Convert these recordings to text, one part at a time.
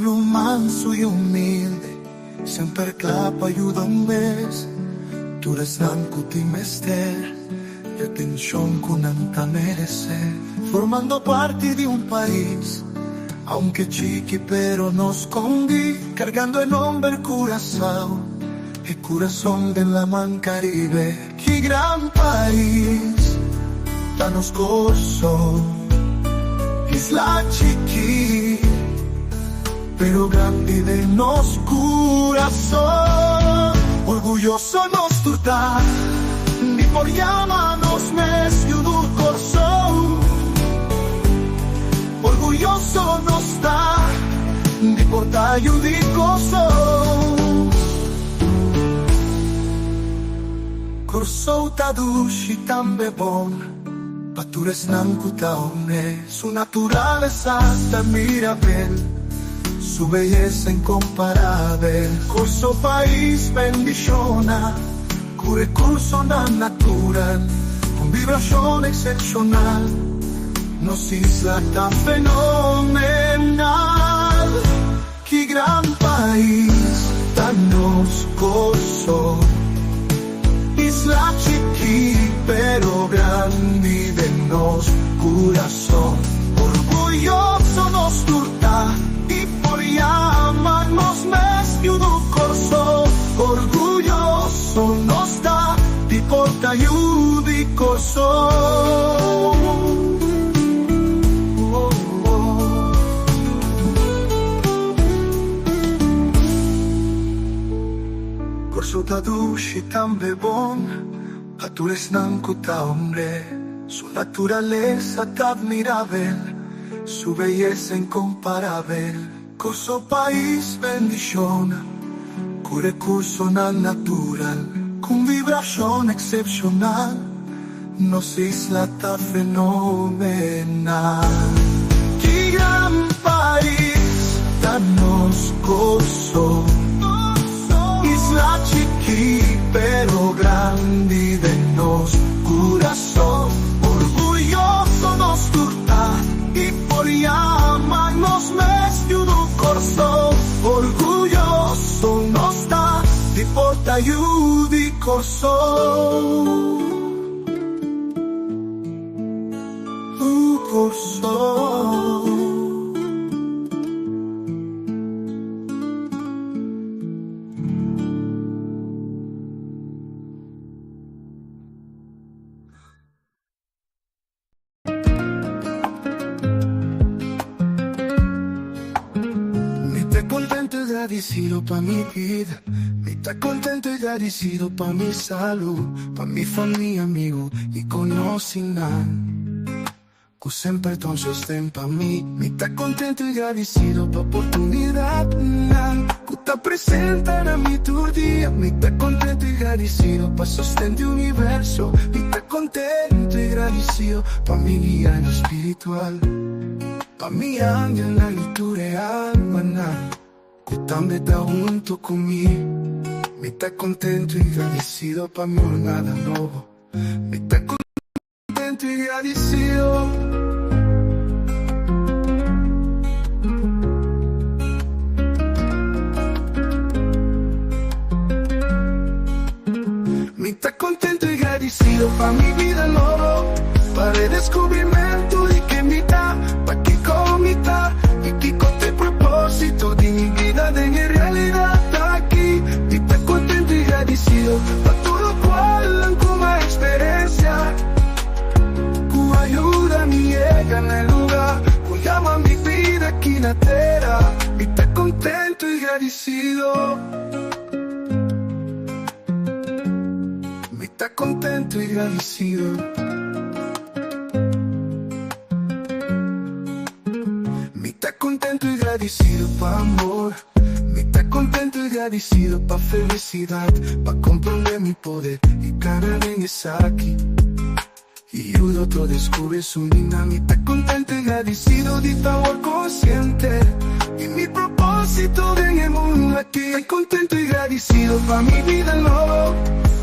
pueblo manso y humilde, sempre clapa aiuta un mes. Tu restan cuti mester y atención con anta merecer, formando parte de un país, aunque chiqui pero nos escondí, cargando el nombre el Curazao, el corazón de la man Caribe. Qué gran país, tan oscuro, isla chiqui, pero grande de nos corazón. Orgulloso nos turta, ni por llamanos mes y un corazón. Orgulloso nos da, ni por tallo di corazón. Corso tadushi tambe bon, patures nancuta omne, su naturaleza hasta mirabel, su belleza incomparable. Corso país bendiciona, cu recurso natural, con vibración excepcional, nos isla tan fenomenal. Qué gran país, tan nos gozo, isla chiqui pero grande de nos corazón. Orgulloso nos turta y por llamarnos mes y un corso. Orgulloso nos da y porta ayuda y corso. Corso tadushi tambe bon, patures nancuta hombre, su naturaleza tan admirable, su belleza incomparable. Corso país bendiciona, cu recurso natural, con vibración excepcional, nos isla tan fenomenal. Qué gran país, tan nos gozo, isla chiqui pero grande de nos corazón. Orgulloso nos turta y por llamarnos mes y un corso. Orgulloso nos da y porta ayuda y corso. Corso. Agradecido pa' mi vida, me está contento y agradecido pa' mi salud, pa' mi familia, amigo y conocinan, que siempre ton sostén pa' mí. Me está contento y agradecido pa' oportunidad, que está presente en mi tu día. Me está contento y agradecido pa' sostén de universo. Me está contento y agradecido pa' mi guía en lo espiritual, pa' mi ángel en la liturgia maná, que también está junto conmigo. Me está contento y agradecido pa' mi jornada nueva. Me está contento y agradecido. Me está contento y agradecido pa' mi vida nueva, para el descubrimiento de que me da, pa' que comita y que con el propósito de mi vida de mi realidad está aquí. Y está contento y agradecido pa' todo cual como experiencia, que ayuda a mi llega en el lugar, que llama mi vida aquí en la tierra. Y está contento y agradecido. Me está contento y agradecido. Me está contento y agradecido pa' amor. Me está contento y agradecido pa' felicidad, pa' comprender mi poder y cara en esa aquí. Y el otro descubre su dinamita. Contento y agradecido de awor consciente y mi propósito en el mundo aquí. Estoy contento y agradecido pa' mi vida nueva,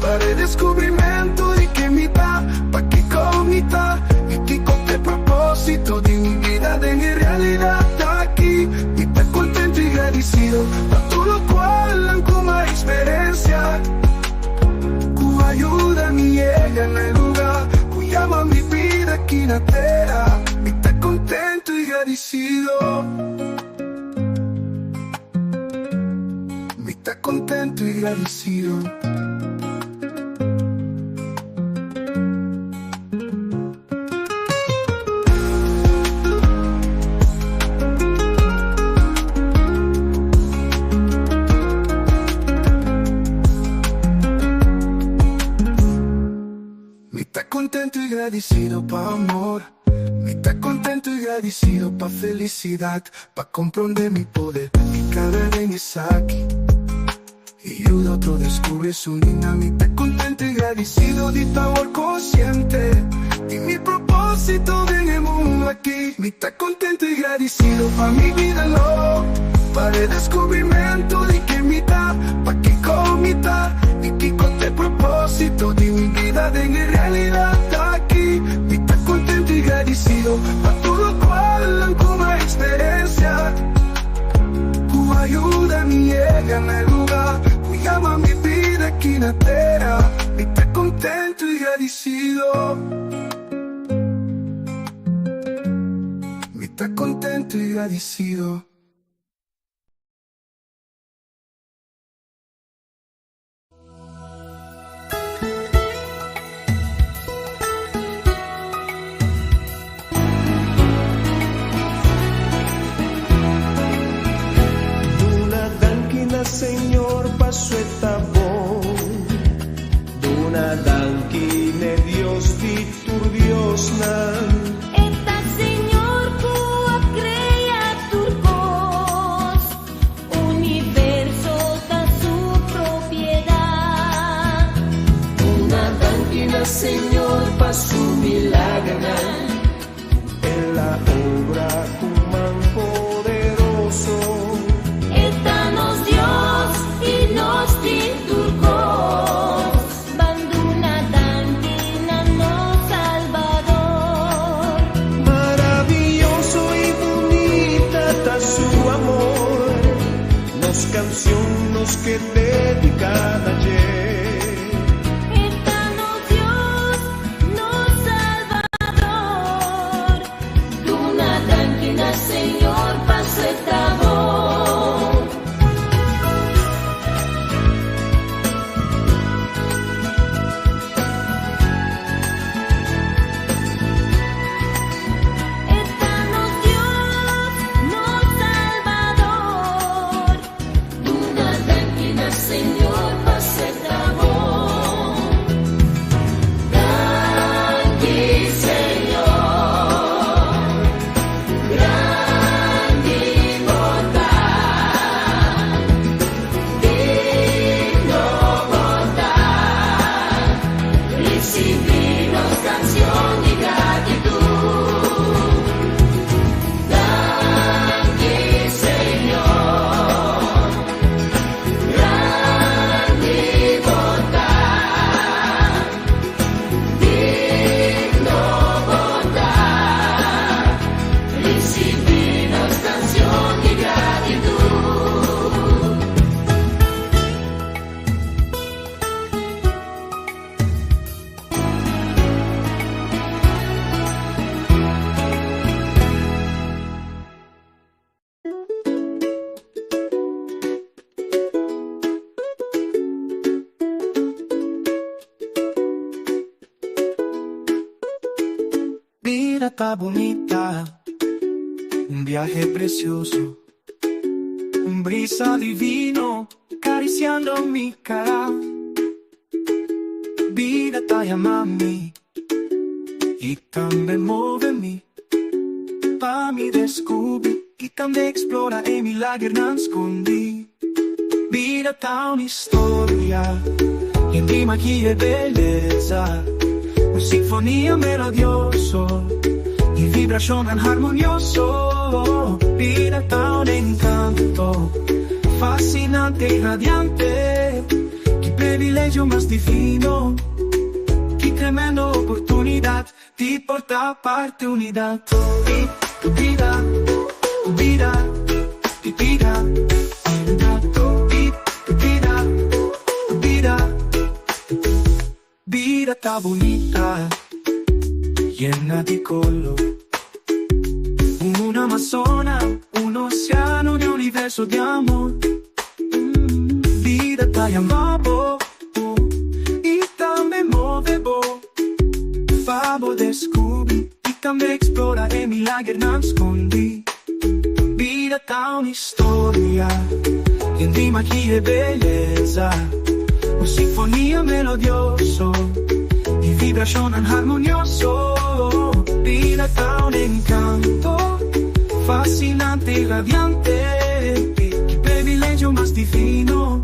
para el descubrimiento de que me da, pa' que comita y que con el propósito de mi vida de mi realidad está aquí. Y estoy contento y agradecido per tutto qual come esperienza. Cu ayuda mi llega en el lugar, cu llama mi vida aquí en la tierra. Mi está contento y agradecido. Mi está contento y agradecido. Contento y agradecido pa' amor, mi está contento y agradecido pa' felicidad, pa' comprender mi poder, mi cada vez es aquí. Y ayuda a otro descubre su niña, mi está contento y agradecido de tu awor consciente. Y mi propósito en el mundo aquí, mi está contento y agradecido pa' mi vida loco, para el descubrimiento de que mitad, pa' que comita, y que con el propósito de mi vida en realidad aquí. Mi está contento y agradecido pa' todo cual como experiencia. Tu ayuda me llega en el lugar, tu llama mi vida aquí en la tierra. Mi está contento y agradecido. Mi está contento y agradecido. Señor, paso etabo, duna dankine Dios vitur Dios nan. Eta Señor kuat kreaturkos, universo ta su propiedad. Duna dankine Señor, paso milagna, en la obra cuman poderoso. Y nos tinturcos, banduna danquina no Salvador. Maravilloso y bonita está su amor, nos canción nos que dedicada ayer. Étanos Dios, nos Salvador, duna danquina Señor, paso etabo. Vida está bonita, un viaje precioso, un brisa divino acariciando mi cara. Vida está llamando y también muove-me, pa' mi descubrir y también explora e milagre nascondi. Vida está una storia, e di magia e bellezza, una sinfonia melodioso, y vibración tan armonioso. Vida está un encanto, fascinante y radiante. Qué privilegio más divino, qué tremenda oportunidad de portar parte unidad. Tu vida, mi vida. bonita, llena di color. Un'Amazona, un oceano di universo di amor. Vida tagliamabo, e também movebo. Fabo descobri, e também explora, e milagre não escondi. Vida tá uma história, e rima que é beleza. Una sinfonia melodioso, di vibrazione armonioso. Vida tá un encanto, fascinante y radiante. Qué privilegio más divino,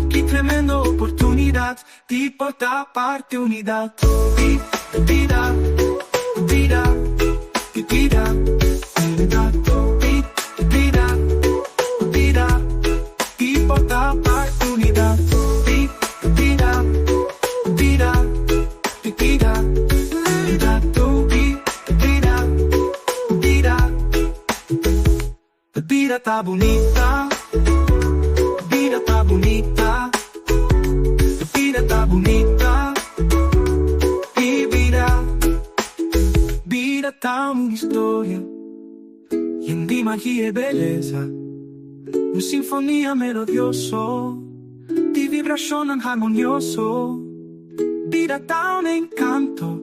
qué tremenda oportunidad de portar parte unidad. Vida, vida, vida, unidad. Vida, vida, de portar parte unidad. Vida, vida, vida, vida, la vida está bonita, la vida está bonita, la vida está bonita, y vida está una historia, llena de magia y belleza, una sinfonía melodioso, di vibrazione armonioso. Vida está un encanto,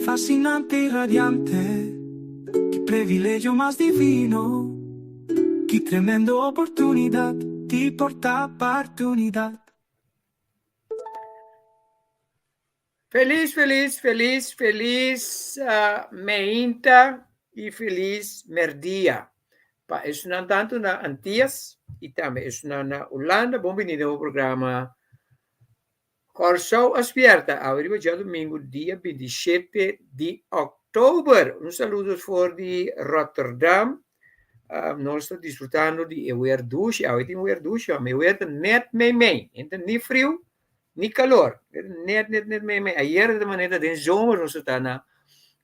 fascinante y radiante. Qué privilegio más divino, qué tremenda oportunidad de portar parte unidad. Feliz, feliz, feliz, feliz meinta e feliz merdia. Pa isso não tanto na Antillas e também isso na Holanda. Bem-vindo ao programa Corso Aspierta. Agora dia domingo, dia 27 de outubro. Saludos for de Rotterdam. Nós estamos desfrutando de awor douche. Agora tem awor douche, mas awor net mee. Então, nem frio, nem calor. Net mee. Ayer, de maneira de zomer, nós estamos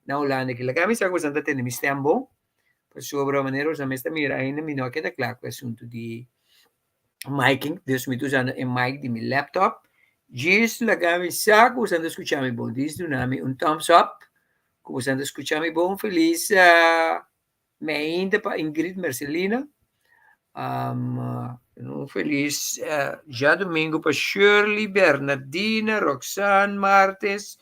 na Holanda. Que lá kami sa kusanta tem mistem bom. Sobre a maneira, nós estamos mira ainda minha que é claro o assunto de miking. Dus me usando em mic de meu laptop. Diz lá kami sa kusanta escuchar me bom. Diz do nome thumbs up. Kusanta escuchar me bom. Feliz ainda para Ingrid Marcelina. Feliz já domingo para Shirley, Bernardina, Roxane, Martes,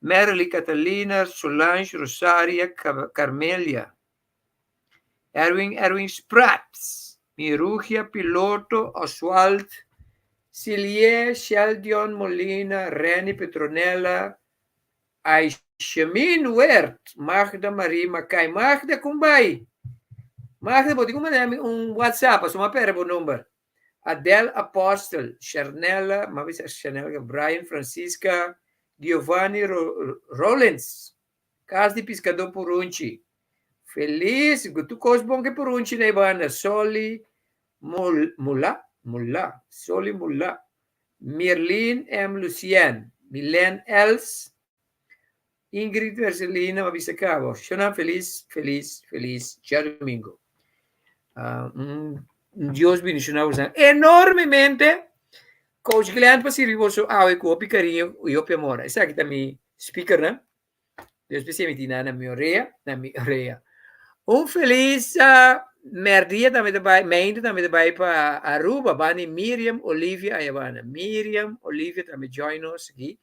Merly, Catalina, Solange, Rosaria, Carmelia, Erwin Sprats, Mirugia, Piloto, Oswald, Cilie, Sheldion, Molina, Reni, Petronella, Aishamin Wert, Magda Marie Macay. Magda, kumbay. Magda, pwede ko man WhatsApp, sumapera po number. Adele Apostle, Charnella, mabisa Charnella, Brian Francisca, Giovanni Rollins, Casdi Piscador Purunci. Feliz, gusto bom que Purunci na ibana. Soli Mula, Soli Mula, Mirlin M. Lucien, Milen Els, Ingrid Marcelina, mabisa cabo. Shona, feliz, ya domingo. Dios bendicionado enormemente. Coach Glenn pasirivoso awe ko picarinho e o piamora. Essa aqui tá mi speaker, né? Deus especialmente na minha orelha. Feliz merdia também vai, mente também vai para Aruba, bani Miriam Olivia Ayavana. Miriam Olivia também join us aqui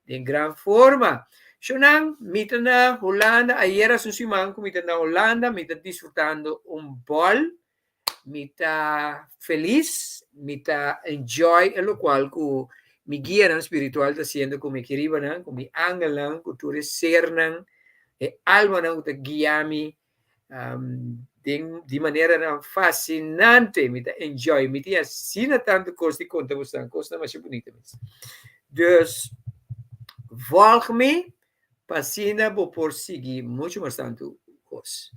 em grande forma. Shonang, mita na Holanda, ayer a susimang kumita na Holanda, mita disfrutando bol, mita feliz, mita enjoy, en lo cual ku mi guía nan espiritual está haciendo con mi queriba nan, con mi ángel nan, con tu ser nan, alma nan, ta guiami, de manera nan fascinante, mita enjoy, mita assina tanto coisa de conta você, coisa mais bonita. Dus, volg-me, Passina por seguir muito mais tanto coisa.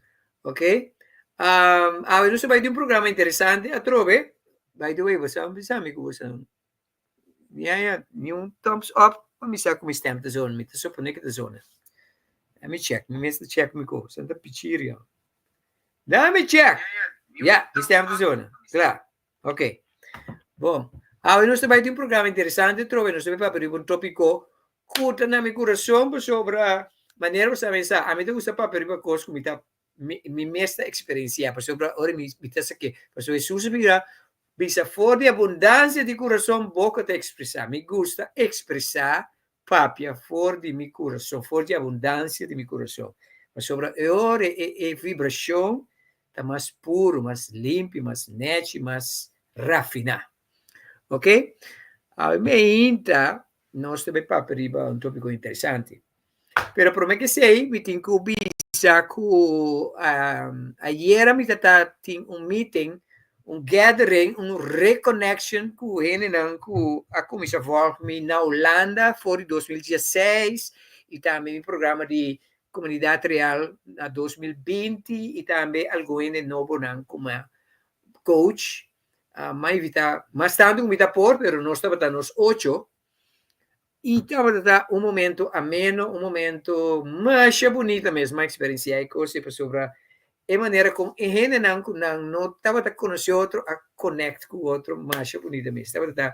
Ok? Agora nós vai ter programa interessante, atrobe. By the way, você sabe que você thumbs up, para me saber como está a zona, me está supondo que a zona. Let me check, me check me coisa, Santa Pichiria. Let me check. Está a zona. Claro. Ok. Bom, agora nós vai ter programa interessante, atrobe, nós vai para um tópico Kuta na mi coração sobre a maneira você pensa. A mim te gusta papel riba coisa que mi mesta experiência, por sobre ora mi tá aqui, por sobre Jesus vira bisa for de abundância de coração boca te expressar. Me gusta expressar papia for de mi coração, for de abundância de mi coração. Mas sobre a ora e vibração tá mais puro, mais limpo, mais net, mais rafinado. Ok? A me inta nós também papel riba tópico interessante. Pero por me que sei, me tem que bisa ku ayer mi tata ting meeting, gathering, reconnection ku henen ku ako mi sa volg mi na Holanda voor 2016 e também programa de comunidade real na 2020 e também algo henen novo nan como coach. Mas vita, mas tanto como vita por, pero nós estava nos 8. E estava um momento ameno, um momento mais bonito mesmo, a experiência e coisa sobre a maneira como ele não estava a conhecer outro, a connect com o outro, mais bonito mesmo. Estava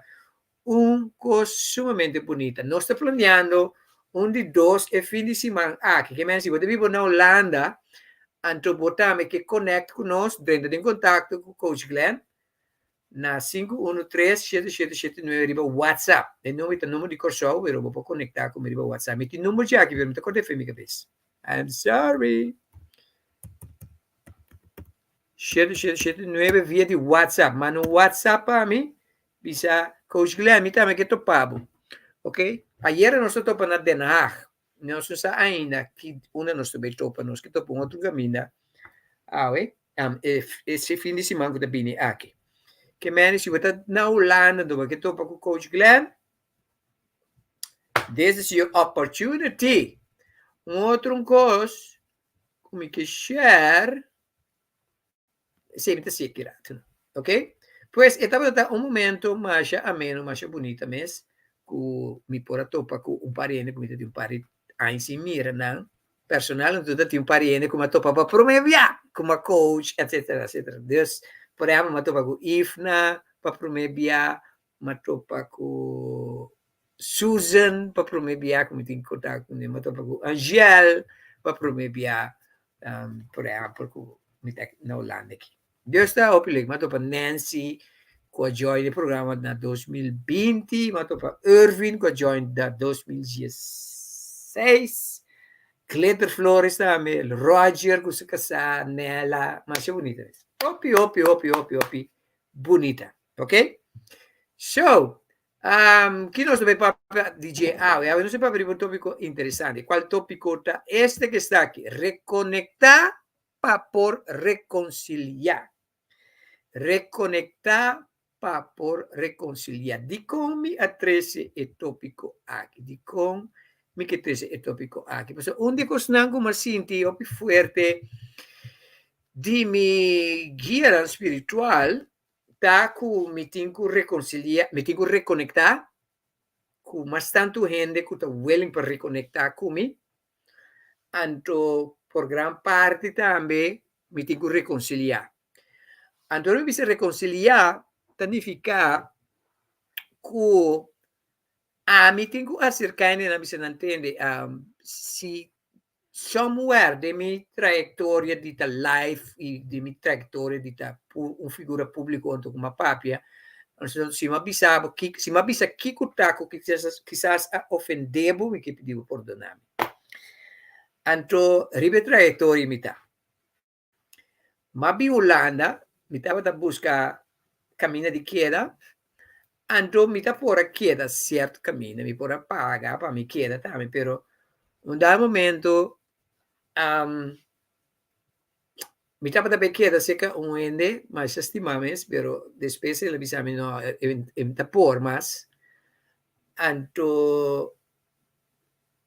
coisa sumamente bonita. Nós estamos planeando de 2 e fim de semana. Que me diz, você vive na Holanda, então botamos que connect com nós, dentro de contato com o Coach Glenn, na 513-7779 riba WhatsApp. E não é o número de corso, pero vou conectar com o riba WhatsApp. E o número já que eu me acordei foi minha cabeça. I'm sorry. 7779 via de WhatsApp. Mas no WhatsApp para mim, bisa Coach Glenn, me também que topavo. Ok? Ayer nós topamos na Den Haag. Nós não sabemos ainda que uma nós também topamos, nós que topamos outro caminho. Esse fim de semana que eu vim aqui. Que menos se você na Holanda do que topa com o Coach Glenn, this is your opportunity. Outro coisa, como que share, sempre se quer, ok? Pois estava momento mais ameno, mais bonito mesmo, que me pora topa com parente, como de parente, aí se mira, não? Personal, tudo tem parente como topa para promover, como coach, etc, etc. Deus por exemplo, matopa com Ifna, para prometer, matopa com Susan, para prometer, como tem contato com matopa com Angel, para prometer, por exemplo, com na Holanda aqui. Deus está opilig, matopa Nancy, com a join do programa na 2020, matopa Irvin, com a join da 2016, Glitter Flores também, Roger, com se casar, Nela, mas é bonita. Opi, bonita, ok? So, que nós também para DJ eu não sei para abrir um tópico interessante. Qual tópico está? Este que está aqui, reconectar para por reconciliar. Reconectar para por reconciliar. De como me atrese o tópico aqui, de como me que atrese o tópico aqui. Porque onde cosnan como sinti, opi fuerte, de mi guia espiritual, tá com me tenho reconciliar, me tenho reconectar com mais tanto gente que está willing para reconectar comigo, então por grande parte também me tenho reconciliar. Então eu me reconciliar significa que me tenho acercar na minha entende se somewhere de mi trayectoria di ta life e di mi trayectoria di ta un figura pubblico onto come papia si ma bisabo si ma bisa kikutako quizás ofendebo mi che pedivo perdonami anto ribe trayectoria mi ta ma bi Holanda mi tava da busca cammina di chieda anto mi ta pora chieda certo cammina mi pora paga pa mi chieda tame però un dal momento mi tava da chieda se che un ende ma se stimames pero después le bisami no en ta por mas anto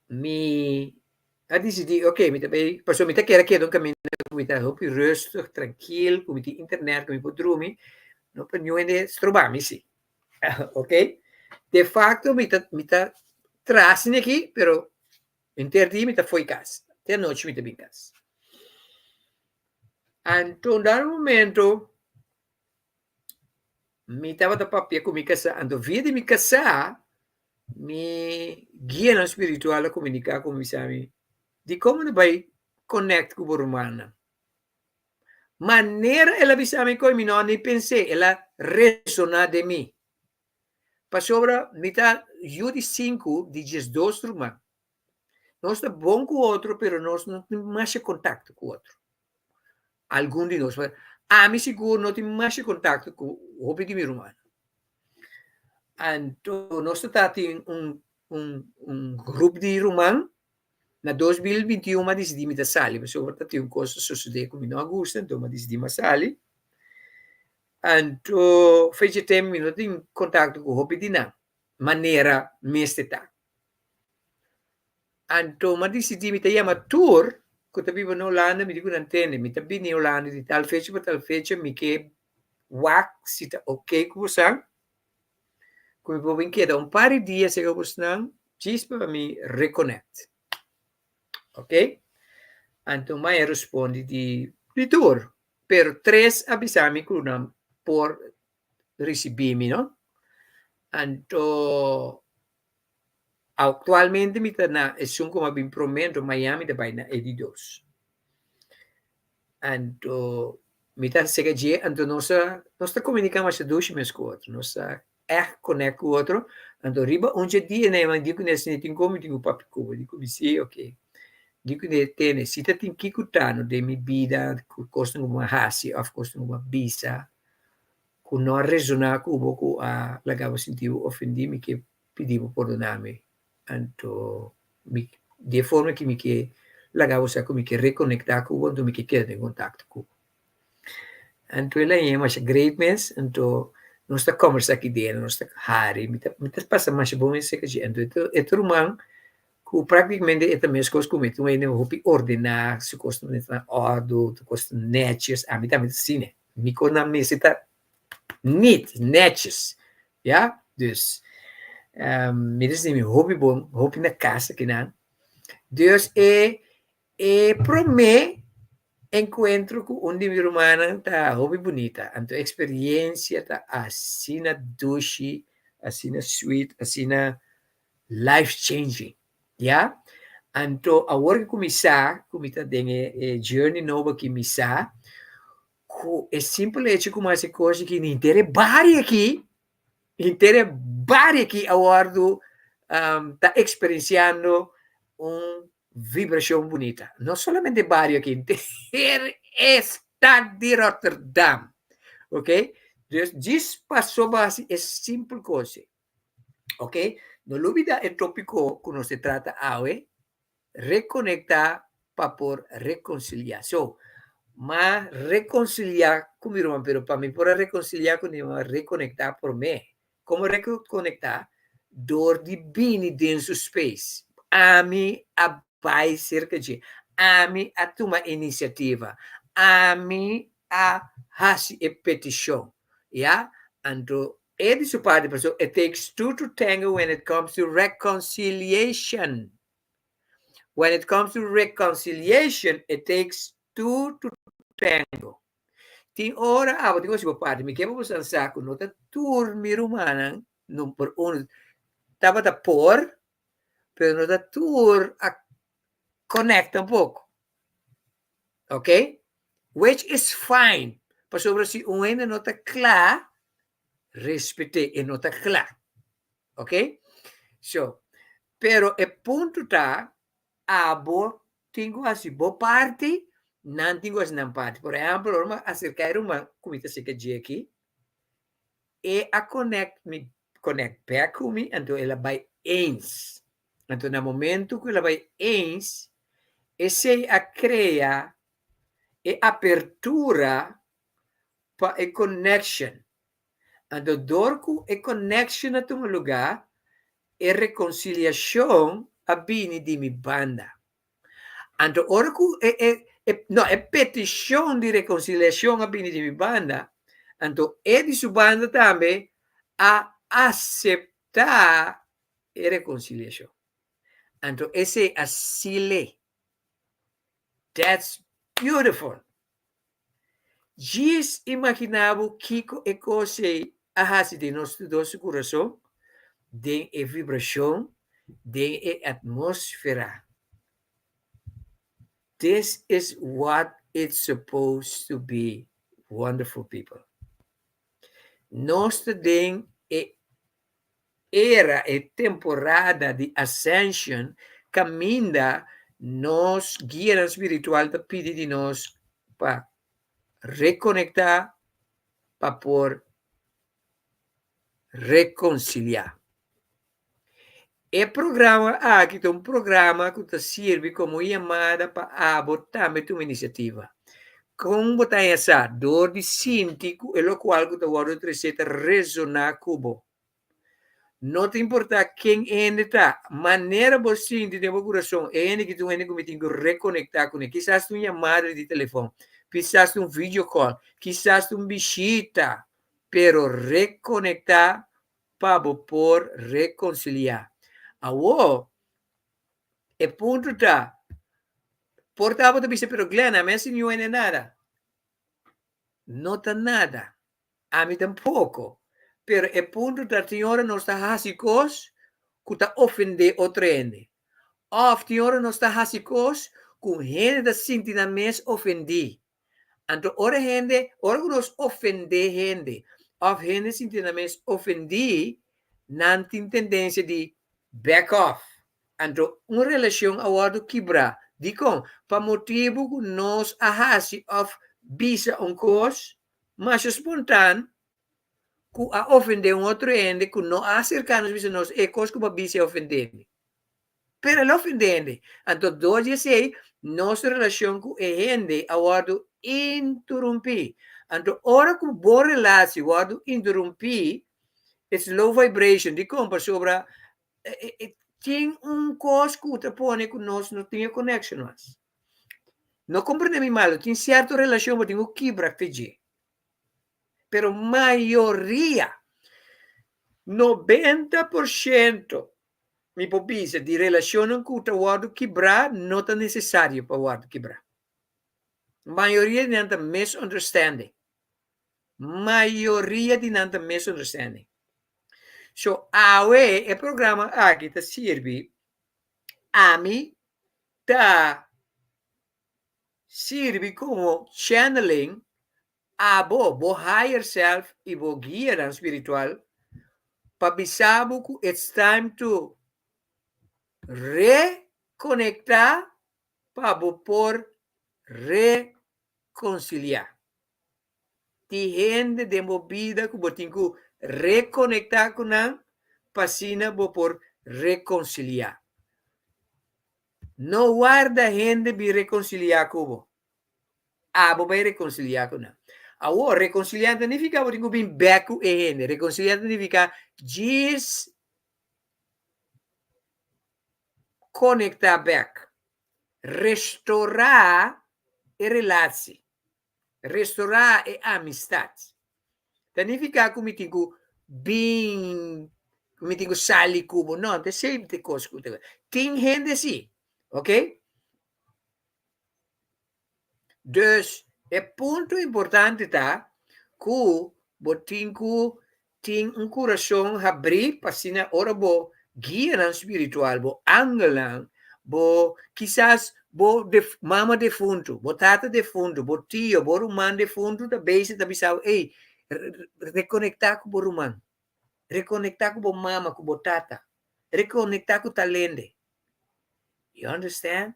mi decidi ok mi ta passo mi ta chiedo un cammino mi ta più rustig tranquil come di internet come podrumi no per niente strobami sì ok de facto mi ta trasine aqui pero interdi mi ta foi casa até a noite mi ta bin casa então dal momento mi tava da papia com mi casa ando via de mi casa mi guia no spiritual a comunicar com Misami. De como não vai connect com o romana. Maneira ela Misami com mim não nem pensei, ela ressonar de mim. Para sobra, mita de 5, de 2 romana. Nós estamos bom com o outro, pero nós não temos mais contato com o outro. Algum de nós. A mim seguro não temos mais contato com o hobby de meu romano. Então, nós estamos um grupo de romano. Na 2021, decidimos da sali, mas sobre tem uma coisa suceder comigo não gosta, então decidimos sali. Então, fez tempo que não tenho contato com o hobby de não. Maneira mesteta. Então, mas decidimos que ia tour, que eu vivo na Holanda, me digo na antena, me também na Holanda, de tal fecha para tal fecha, me que wak, se está ok com você. Como eu vou quedar par de dias, se eu você não, diz para mim, reconecte. Ok? Então, eu respondi de tour. Pero 3 avisami que não por receber-me, não? Então, atualmente, me está na, como bem prometo, Miami, da vai na Edidos. Então, me está chega dia, então nós comunicamos duas vezes com o outro, nós conecta com o outro, então riba dia, né, mas digo nesse tem como digo papi cubo, digo me sim, ok. Digo ne tem, se tem que cutano de minha vida, custa uma hasi, of custa uma bisa, com não resonar com o que a lagava sentido ofendi-me que pediu perdoname, então de forma que me que lagava sa que me que reconectar com o outro, me que queda em contato com. Então ela é uma great mens, então nós está conversa aqui dentro, nós está hari, me tá passa mais bom esse que então é turman que praticamente é também as coisas como tu ainda vou ordenar, se costa na ordem, tu costa netjes, a mim também sim, né? Me conta me se tá neat, netjes, ja? Dus me diz me hobby bom, hobby na casa que não. Dus pro me encontro com onde minha irmã tá hobby bonita, então experiência tá assim na doce, assim na sweet, assim na life changing, ja? Então agora que começar dengue journey nova que começar, é simplesmente como essa coisa que não tem várias aqui, agora tá experienciando vibração bonita. Não somente várias aqui, está de Rotterdam, ok? Diz passou base é simples coisa, ok? No olvida el tópico que se trata hoy, reconectar para por reconciliación. Mas reconciliar con mi hermano, pero para mí por reconciliar con mi hermano, reconectar por mí. Como reconectar? Door die bini dentro space. A mim a vai cerca de. A mim a tomar iniciativa. A mim a hasi e petição. Yeah? Então, é de sua parte, pessoal, it takes two to tango when it comes to reconciliation. When it comes to reconciliation, it takes two to tango. Tem hora, tem uma parte, me quebra você saco, não tá turmi rumana, não por tava da por, pero não tá tur a conecta um pouco. Ok? Which is fine. Para sobre se ainda não tá claro, respeite e não tá claro. Ok? So, pero o ponto tá, abo, tenho assim, boa parte, não tenho assim, não parte. Por exemplo, acercar uma comida seca de aqui, e a connect back com me, então ela vai eens. Então, no momento que ela vai eens, esse a criar e apertura para a connection. Então, dorco e connection a um lugar, e reconciliação a bini de mi banda. Então, orco é petição de reconciliação a bini de mi banda. Então, é de sua banda também a aceitar a reconciliação. Então, esse é asile. That's beautiful. Diz imaginavo Kiko e cose a hasi de nosso coração, tem a vibração, tem a atmosfera. This is what it's supposed to be, wonderful people. Nós temos a era, a temporada de ascension, caminha nos guia espiritual para pedir de nós para reconectar, para por reconciliar. E programa aqui tem um programa que serve como chamada para abotar uma iniciativa. Como botar essa dor de síntico, é o qual que o guarda receta resonar cubo. Não te importa quem ainda está, maneira você entender o coração, é que tu ainda tem que reconectar com ele. Quizás uma chamada de telefone, quizás um vídeo call, quizás um visita, pero reconectar para por reconciliar. Awor, e ponto tá. Portava de pero Glenn, mas não é nada. Não tá nada. A mim tampouco. Pero e ponto da senhora não está hasicos que está ofender outro ende. Of senhora não está hasicos com gente da sentina mes ofendi. Então, ora gente, ora que nos ofender gente, of gente sentina mes ofendi, não tem tendência de back off. Então, uma relação awor do quebra. Dico, para motivo que nós ahasi of bisa um cos, mas espontâneo, que a ofender um outro ende, que não acercar-nos bisa nós, é cos que para bisa ofender. Pero ele ofendendo. Então, dois sei, nossa relação com a gente, awor do interromper. Então, ora que boa relação, awor do interromper, it's low vibration, de compra sobre tem coisa que te põe que nós não temos conexão. Não compreende mal, tem certa relação que tem que quebrar fiji. Pero maioria, 90%, mi popisa de relação com o word quebrar não é necessário para o word quebrar. Maioria de nanta misunderstanding. Maioria de nanta misunderstanding. So, awe é programa aqui te serve a mim tá serve como channeling a bo higher self e bo guia espiritual para bisabo que it's time to reconectar para por reconciliar. Ti gente de movida que botin que reconectar com a pasina por reconciliar. No guarda gente bi reconciliar cubo. Abo vai reconciliar com a. Awor reconciliar significa botin que bin back e gente. Reconciliar significa just conectar back. Restaurar e relatie. Restaurar e amistade. Significa que me tenho bem, me tenho sali cubo. Não, é sempre coisa. Tem gente assim, ok? Dus, é ponto importante tá que botinho tem coração abrir para sina ora bo guia na espiritual, bo angelang, bo quizás bo mama defunto, bo tata defunto, bo tio, bo rumán defunto, da base da bisau, ei, reconectar com o rumán, reconectar com o mama, com o tata, reconectar com o talende. You understand?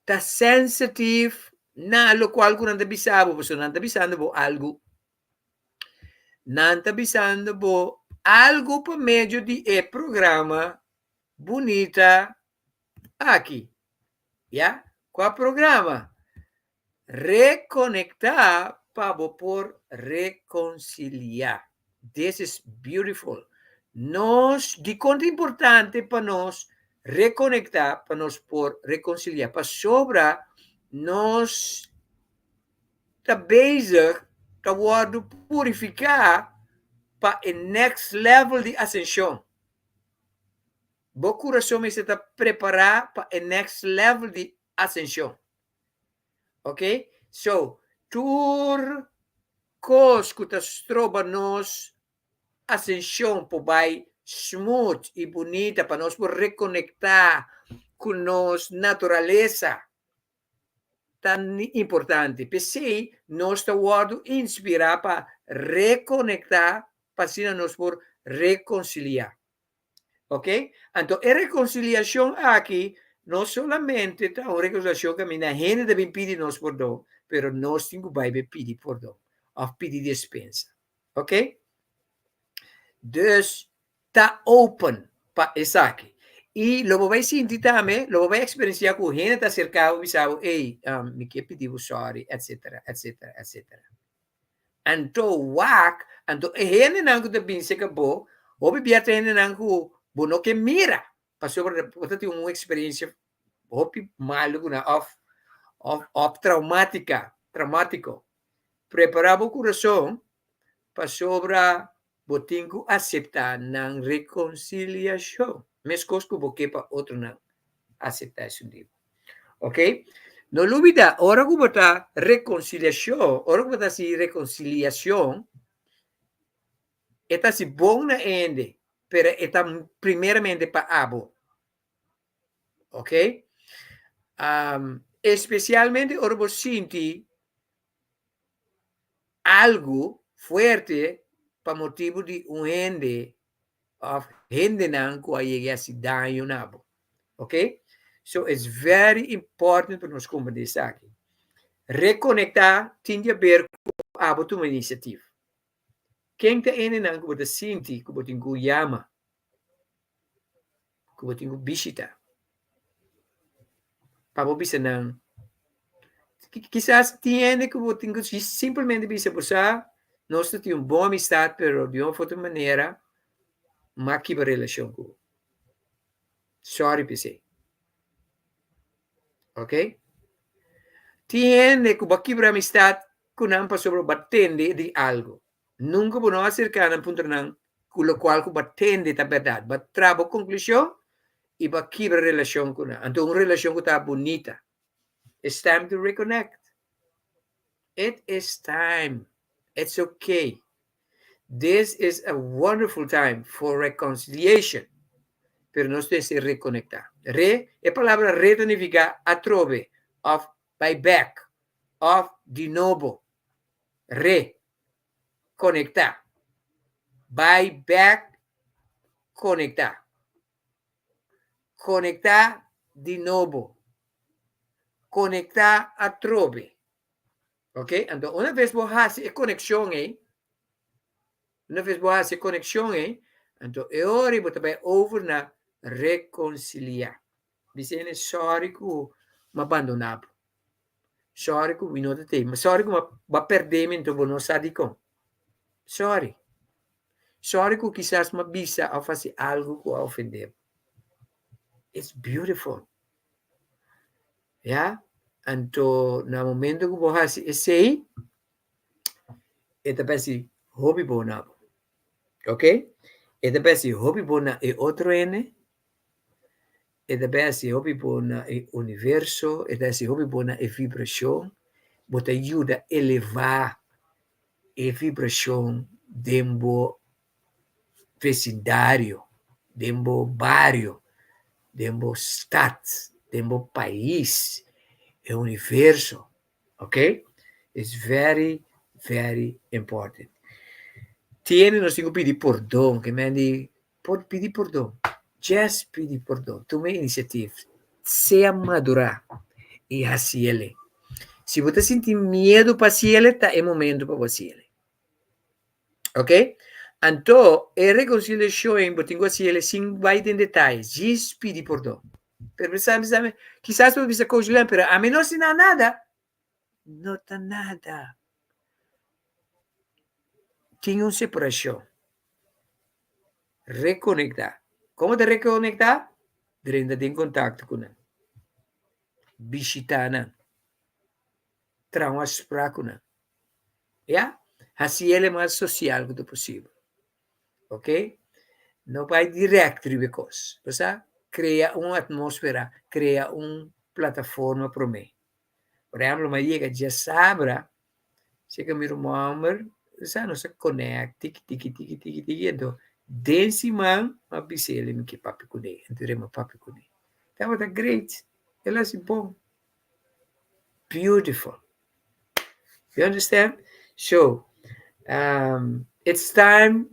Tá sensitive na lo qual que não tá bisabo, porque não tá bisando bo algo. Não tá bisando bo algo por meio de programa bonita aqui. Yeah? Qual programa? Reconectar para por reconciliar. This is beautiful. Nós, de conta importante para nós reconectar, para nós por reconciliar, para sobrar, nós está bezig, está word purificar para o next level de ascensão. O coração está preparar para o next level de ascensão. Ok? So, tur cos que está troba nos ascensão por vai smooth e bonita para nós por reconectar com nossa natureza tão importante. Pensei, nós estamos inspirar para reconectar, para nós por reconciliar. Ok? Então, a reconciliação aqui não solamente é uma reconciliação que a gente deve pedir nos perdão, mas nós temos que pedir perdão, ou pedir dispensa. Ok? Dus, está open para isso aqui. E lo vai sentir também, lo vai experienciar com gente está cercado e sabe, ei, me quer pedir sorry, etc, etc, etc. Então, então, gente não que também se acabou, ou bebia gente não que bono que mira, passou por ter uma experiência, hopi maluco na of traumático. Preparar o coração para sobra botingo aceitar na rekonsiliashon. Mes cosco boque para outro não aceitar isso tipo. Ok? Não olvida, ora que botar reconciliação, ora que botar si reconciliação, está si bom na ende, pero está primeiramente para abo. Ok? Especialmente ora você sente algo fuerte para motivo de ende of gente não que aí se danho nabo. Ok? So it's very important para nós compreender isso aqui. Reconectar tem a ver com a tua iniciativa. Quem está indo não que você sente, que você yama, que você visita. Para você não. Quizás tiene que você simplesmente bisa por nós temos uma boa amistade, mas de uma outra maneira, maquiba relação com. Sorry, PC. Ok? Tiene que maquiba amistade com não para sobre batende de algo. Nunca vou acercar a ponto não, com o qual que batende a verdade. Mas trava a conclusão e maquiba relação com não. Então, uma relação que está bonita. It's time to reconnect. It is time. It's okay. This is a wonderful time for reconciliation. Pero nós temos que reconectar. A palavra re significa atrobe, of by back, of de novo. Conectar. By back, conectar. Conectar de novo. Conectar atrobe. Ok? Então, uma vez você faz a conexão, uma vez você faz a conexão, então, é hora de você over na reconciliar. Dizendo, sorry que eu me abandonava. Sorry que eu não tenho. Sorry que eu me perdi, então eu não sabia como. Sorry. Sorry que quizás me bisa a fazer algo que ofendeu. It's beautiful. Yeah? Então, no momento que você faz isso aí, pensa, hobby bom. Ok? Pensa, hobby bom é outro N. Pensa, hobby bom é universo. Pensa, hobby bom é vibração. Você ajuda a elevar a vibração dentro vecindário, dentro bairro, dentro estado, dentro país, é universo, ok? It's very, very important. Tiene nós temos que pedir perdão, que me diz, pode pedir perdão, just pedir perdão, tome iniciativa, seja madura e assim ele. Se você sentir medo para ele, está é momento para você. Ok? Então, a reconciliação, você tem que ele sem vai em detalhes, just pedir perdão. Pero sabe, quizás você bisa congelar, pero a mim não se dá nada. Não está nada. Tem uma separação. Reconectar. Como te reconectar? Drenda em contato com ele. Visitar ele. Transparar com ele. Yeah? Assim ele é mais social que possível. Ok? Não vai direto de coisas. Você cria uma atmosfera, cria uma plataforma para mim. Por exemplo, Maria já sabe, se que meu mamãe, você não se conecta, tiki, então, Densi man, ma bisele mi ke papi kude, entere papi kude. That was a great. Ela si bom. Beautiful. You understand? So, it's time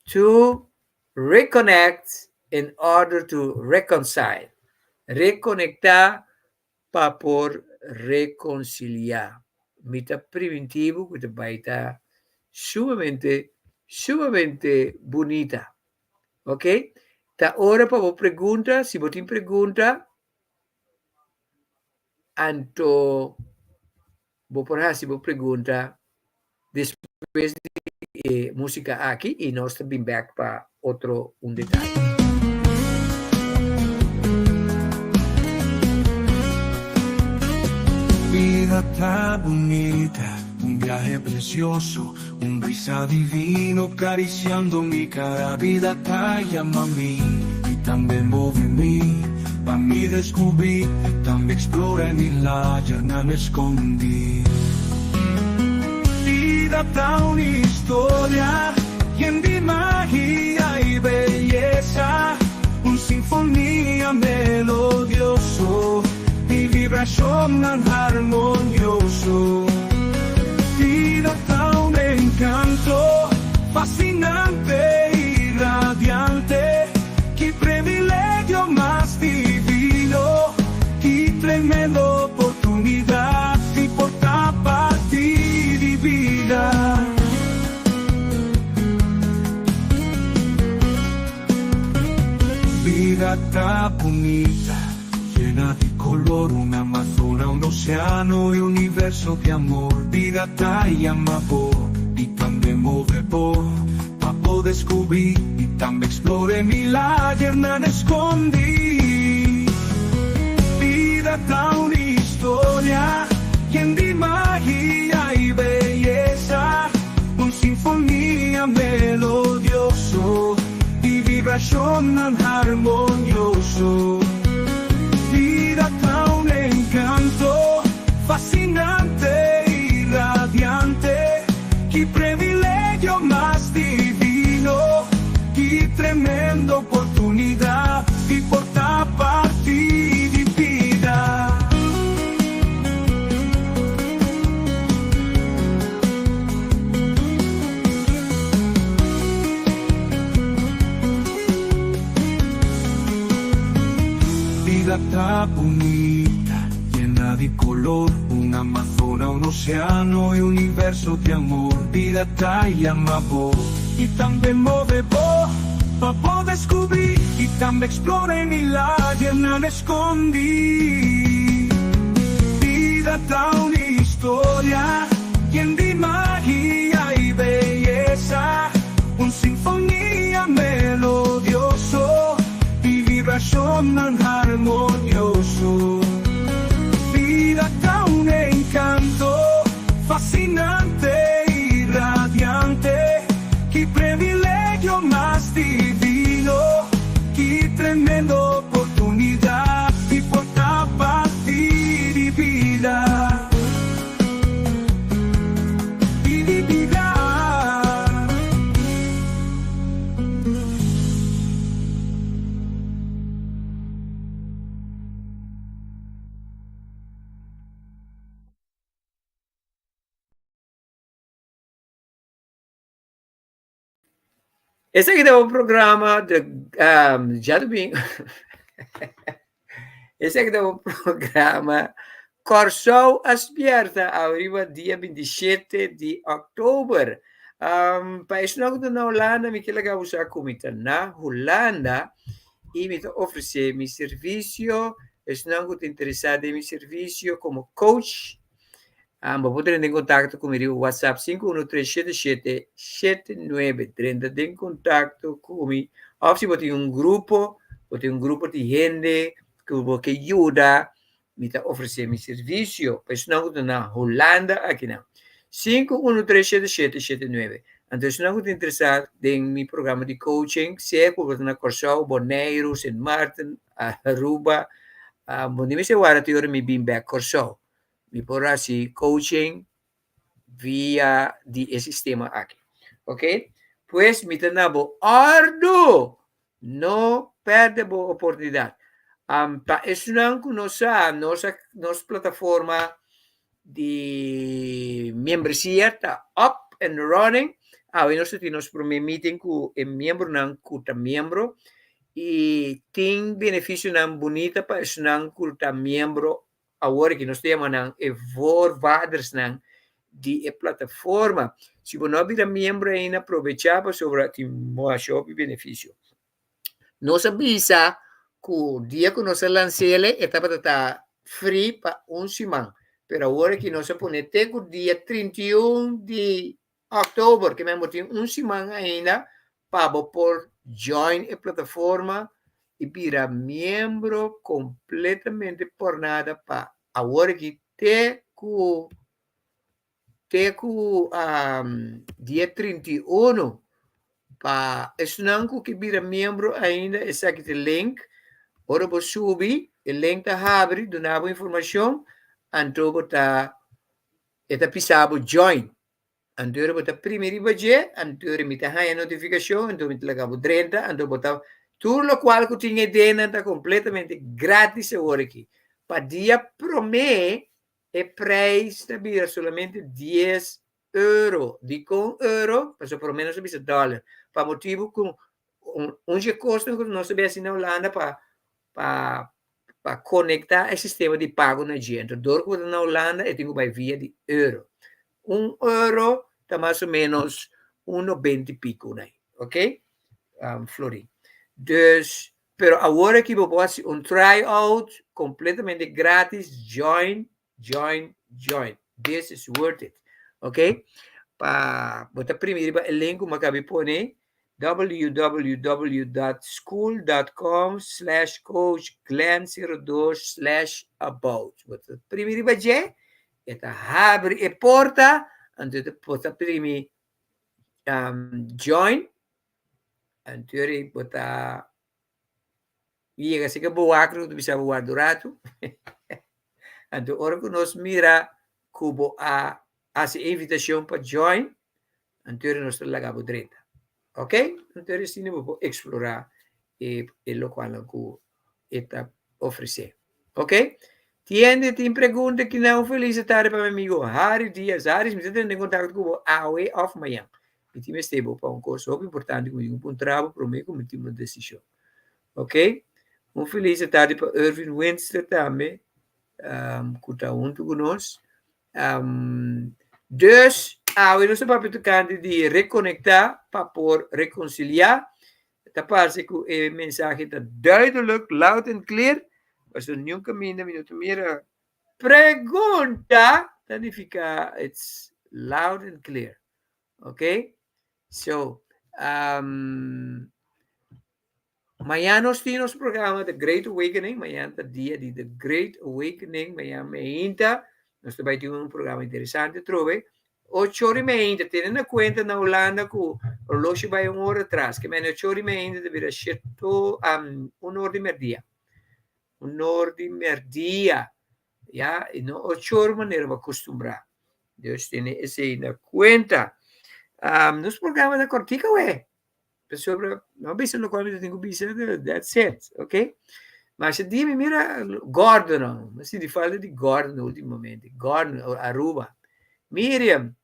to reconnect in order to reconcile. Reconectar para por reconciliar. Mita preventivo, que baita sumamente, sumamente bonita. Ok? Ta ora para vos pregunta, si vos tiene pregunta, anto vos por si vos pregunta, después de música aquí y nos bring back para otro un detalle. Vida tan bonita, un viaje precioso, un brisa divino acariciando mi cara. Vida tan llama a mí y también mueve mí. Pa' mí descubrí, también exploré mi la no me escondí. Vida tan una historia, llena de magia y belleza, un sinfonía melodioso. Vibración armonioso, vida tan un encanto, fascinante y radiante, qué privilegio más divino, qué tremenda oportunidad de portar parte de vida. Vida tan bonita, llena de color, una amazona, un océano y universo de amor. Vida tan amor y también mueve por papo descubrí y también exploré mi la no escondí. Vida tan una historia llena de magia y belleza, un sinfonía melodioso y vibración armonioso. Vida tan un encanto, fascinante y radiante, qué privilegio más divino, qué tremenda oportunidad de portar parte de vida. Vida tan bonita, llena de color, una amazona, un océano y universo de amor. Vida tan amor y también mueve por papo descubrí y también exploré mi la no escondí. Vida tan una historia llena de magia y belleza, un sinfonía melodioso y vibración armonioso. Vida tan un encanto, fascinante y radiante, qué privilegio más divino, qué tremenda oportunidad de portar parte de vida. Y de vida. Esse aqui é o programa já domingo. Esse aqui é o programa Corsou Aspierta, arriba dia 27 de outubro. País não na Holanda, me quer legal usar comida na Holanda e me oferecer meu serviço. Estou interessado em meu serviço como coach. Vou entrar em contato comigo, WhatsApp 513777930. Tem contato comigo. Ou se você tem um grupo de gente que ajuda, me oferecer meu serviço. Pois não, na Holanda, aqui não. 5137779. Então, se não está interessado em meu programa de coaching, se é por na Corsão, Bonaire, St. Martin, Aruba, onde me se guarda, te ora me bem back Corsão. Me podrá si coaching via de sistema aqui. Ok? Pues mitanabo ardo, no perde a oportunidade. Isso não que nossa plataforma de membresia está up and running. Nós temos para meeting com o membro não com membro e tem benefício não bonita para isso não com membro agora que nós temos não voorwaarders não de plataforma. Se você não vira membro ainda aproveitar sobre o moachop benefício. Nós avisa que o dia que nós lançamos estava estar free para semana. Pero agora que nós põe até o dia 31 de outubro, que mesmo tem semana ainda, para por join a plataforma e virar membro completamente por nada para agora que dia 31 para estudante que vira membro ainda esse aqui o link ora você subir o link está abre donava informação então você está pisando join então você primeiro budget então me está a notificação então me laga 30 então você tudo o qual que tinha dentro está completamente grátis agora aqui para dia promete o preço está solamente 10 euro de com euro mas pelo menos bisa dólar para motivo com onde custa que nós sabemos na Holanda para conectar o sistema de pago na gente. Dor que na Holanda eu tenho via de euro. Euro está mais ou menos 1,20 pico, né? Ok? Florin. Dus, pero agora que eu posso tryout completamente grátis, join. This is worth it. Ok? Para botar primeiro o link que eu acabei de pôr, www.school.com/coachglenn02/about. Primeiro baje, eta abre a porta, então bota primeiro join, então bota ia que boa que tu bisa buat duratu. Então ora que nós mira cubo a invitação para join, então nós lagamos 30. Ok? Então, assim, eu vou explorar o local que está oferecendo. Ok? Tem pergunta que não feliz tarde para meu amigo Harry Dias. Harry, me está tendo em contato com o Away of Miami. E time esteve para um curso muito importante comigo, um trabalho para mim, como uma decisão. Ok? Feliz tarde para Irving Winster também, que está junto conosco. Dus, we não sabemos tocante de reconectar para por reconciliar. Esta parte que o mensagem está duidelijk, loud and clear. Mas o nunca minuto mira pergunta, significa it's loud and clear. Okay? So, amanhã nós temos o programa The Great Awakening. Amanhã é dia de The Great Awakening. Amanhã nós também temos programa interessante, atrobe. 8h30, tendo em conta na Holanda que o relógio vai hora atrás, que menos 8h30 deveria ser 1 hora de meio-dia. 1 hora de meio-dia. Ja, e não 8 horas maneira vai acostumbrar. Deus tem isso aí na conta. Nos programas da Cortica, sobre não bisa no qual eu tenho bisa, that's it, ok? Mas se dia me mira Gordon, mas se fala de Gordon ultimamente, Gordon, Aruba, Miriam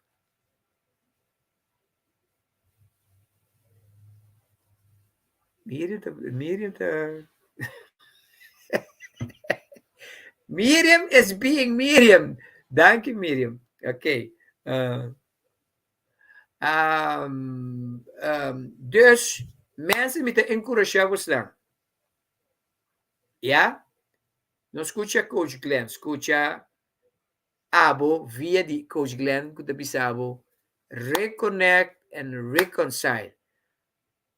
Miriam is being Miriam. Thank you, Miriam. Okay. Dus mensen met de encourageados dan. Ja? Não escuta Coach Glenn, escuta abo via de Coach Glenn que te bisabo reconnect and reconcile.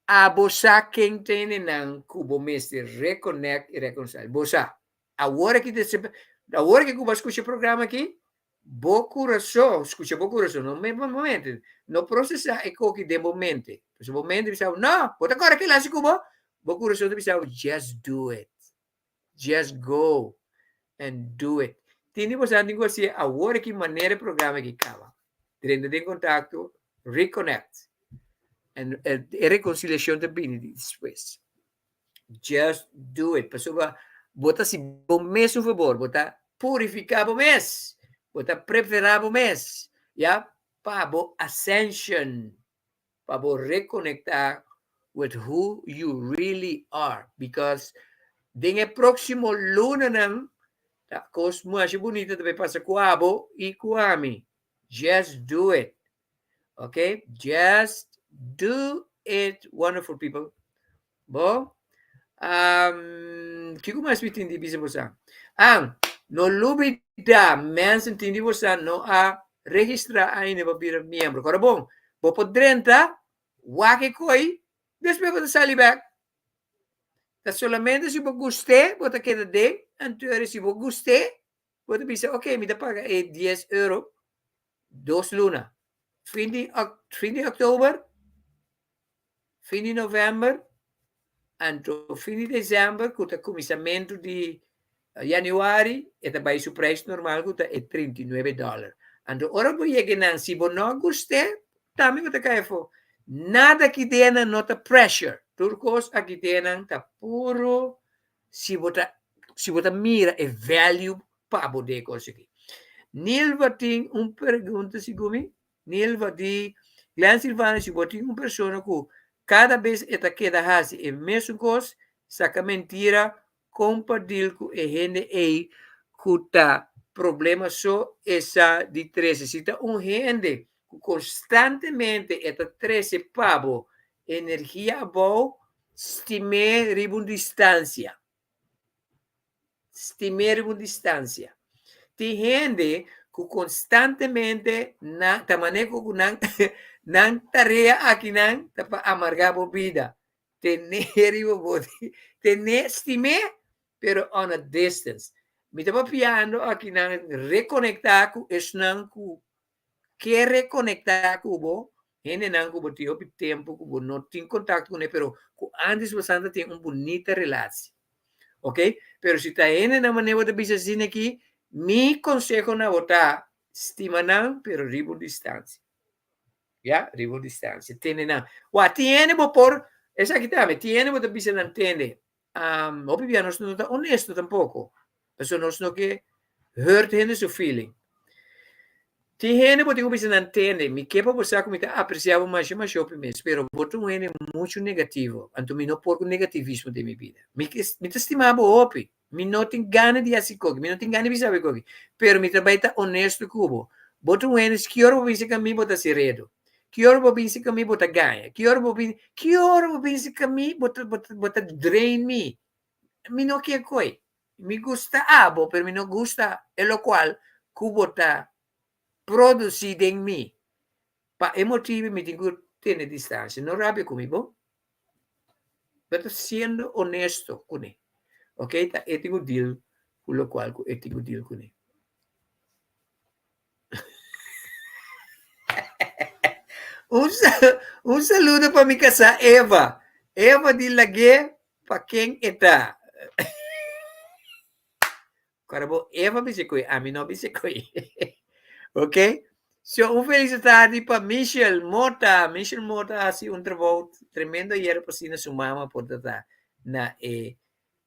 Abo sa quem tem nang kubo mestre reconnect e reconcile. Bosa. Agora que Cuba escuta o programa aqui, bo coração, escuta bo coração, no mesmo momento, no processar é que de momento. Esse momento bisabo, não, bota agora que lá se Cuba, bo coração bisabo, just do it. Just go and do it. Tini po sa ating ko siya, agora que maneira programa que acaba. Tendo de contato, reconnect. e rekonsiliashon também depois. Just do it. Pessoa, bota se bom mês, por favor, bota purificar o mês, bota preparar o mês, yeah? Para o ascension, para o reconectar with who you really are, because den próximo luna nang ta kos mo así bonita também passa com abo e com ami. Just do it. Okay? Just do it, wonderful people. Bo, kiko mais me entendi bisa você. No lubida, mens entendi você no a registrar ainda para vir membro. Agora bom, bo podrenta, wake koi, después você sair back. Dat solamente se você gostar, você quer de, então se você gostar, você bisa, ok, me dá paga 10 euro, 2 luna. Fim de outubro, fim de novembro, então fim de dezembro, que é começamento de januário, é também o preço normal, que é $39. Então, ora você chega, se você não gostar, também você cai fora. Nada que tenha nota pressure. Turcos aqui tem tá puro se você mira é value para poder conseguir. Nilva tem pergunta segumi, Nilva de Glen Silvana se você tem pessoa que cada vez eta queda hasi é mesmo coisa, saca mentira, compartilha com a gente aí que tá problema só essa de 13. Se tá gente constantemente eta 13 pavo energia boa, stimer ribun distância. Stimer ribun distância. Tem gente que constantemente tá manejo com nan tarefa aqui nan tá para amargar a vida. Tem stimer, pero on a distance. Me tá piando aqui nan reconectar com esse nan que reconectar com o gente não que botou o tempo que não tem contato com ele, pero antes você tem uma bonita relação, ok? Pero se está gente na maneira de bisa assim aqui, mi consejo na botar estima não, pero ribo distância, ya, ribo distância, tem não, tiene por essa aqui também, tiene botar bisa não entende, obviamente nós não está honesto tampouco, mas nós não que hurt gente seu feeling. Tem gente que você não entende, me quebra você como está apreciando mais shopping mesmo, pero boto um gente muito negativo, então me não porco negativismo de minha vida. Me estimava opi, me não tem gana de assim coisa, me não tem gana de saber coisa, pero me trabalha tá honesto cubo. Boto um gente que hora vou pensar que mim bota sereno, que hora vou pensar que mim bota ganha, que hora vou pensar que mim bota drain me. Me não quer coisa, me gusta abo, pero me não gusta, é lo qual cubo tá produzido em mim. Para emotivo, me tenho que ter distância. Não rabe comigo. Mas sendo honesto com ele. Ok? Tá, eu tenho deal com o qual eu tenho deal com ele. Um saludo para minha casa, Eva. Eva de Lague, para quem está. Caramba, Eva me secou, a mim não me secou. Ok? So, feliz tarde para Michelle Mota. Michelle Mota ha sido un trabajo tremendo ayer por si na sumama por tratar na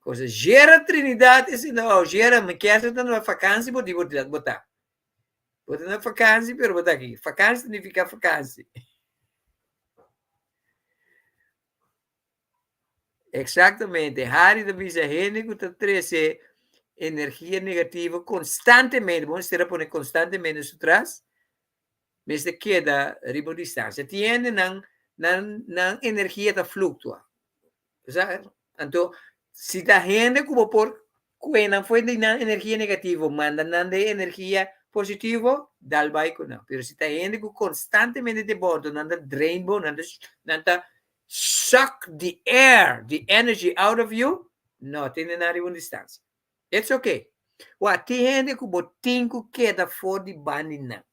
coisa. Gera Trinidad, esse não, gera, me quer estar na vacância, vou botar. Botar na vacância, pero botar aqui. Vacância significa vacância. Exatamente. Hari da visa gente que está treze energia negativa constantemente, vamos ter a poner constantemente isso atrás, mas de queda ribo distância. Tiene nan energia da fluctua. Então, se a gente como por quando foi de energia negativa, manda nan de energia positiva, dal vai com não. Pero se a gente constantemente de bordo, nan da drain bo, nan da suck the air, the energy out of you, não tem na ribo distância. It's okay. Tem gente que botinho queda fora de banina.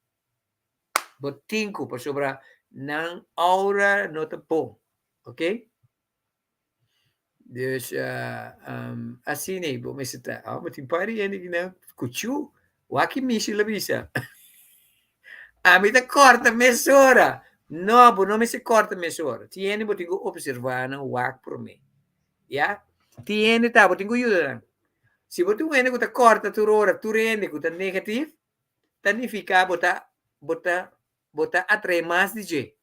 Botinho para sobrar não aura nota bom, ok? Dus assim nem bom, mas está. Mas tem pari ainda que não cuchu, o aqui mishi la bisa. A me da corta mesora, No, pues no me se corta mesor. Tiene, pues tengo observar na wak por mí. Ya? Tiene, tá, pues tengo ayuda. Se você vende que corta tu hora, tu rende que negativo, significa bota atrai mais de gente.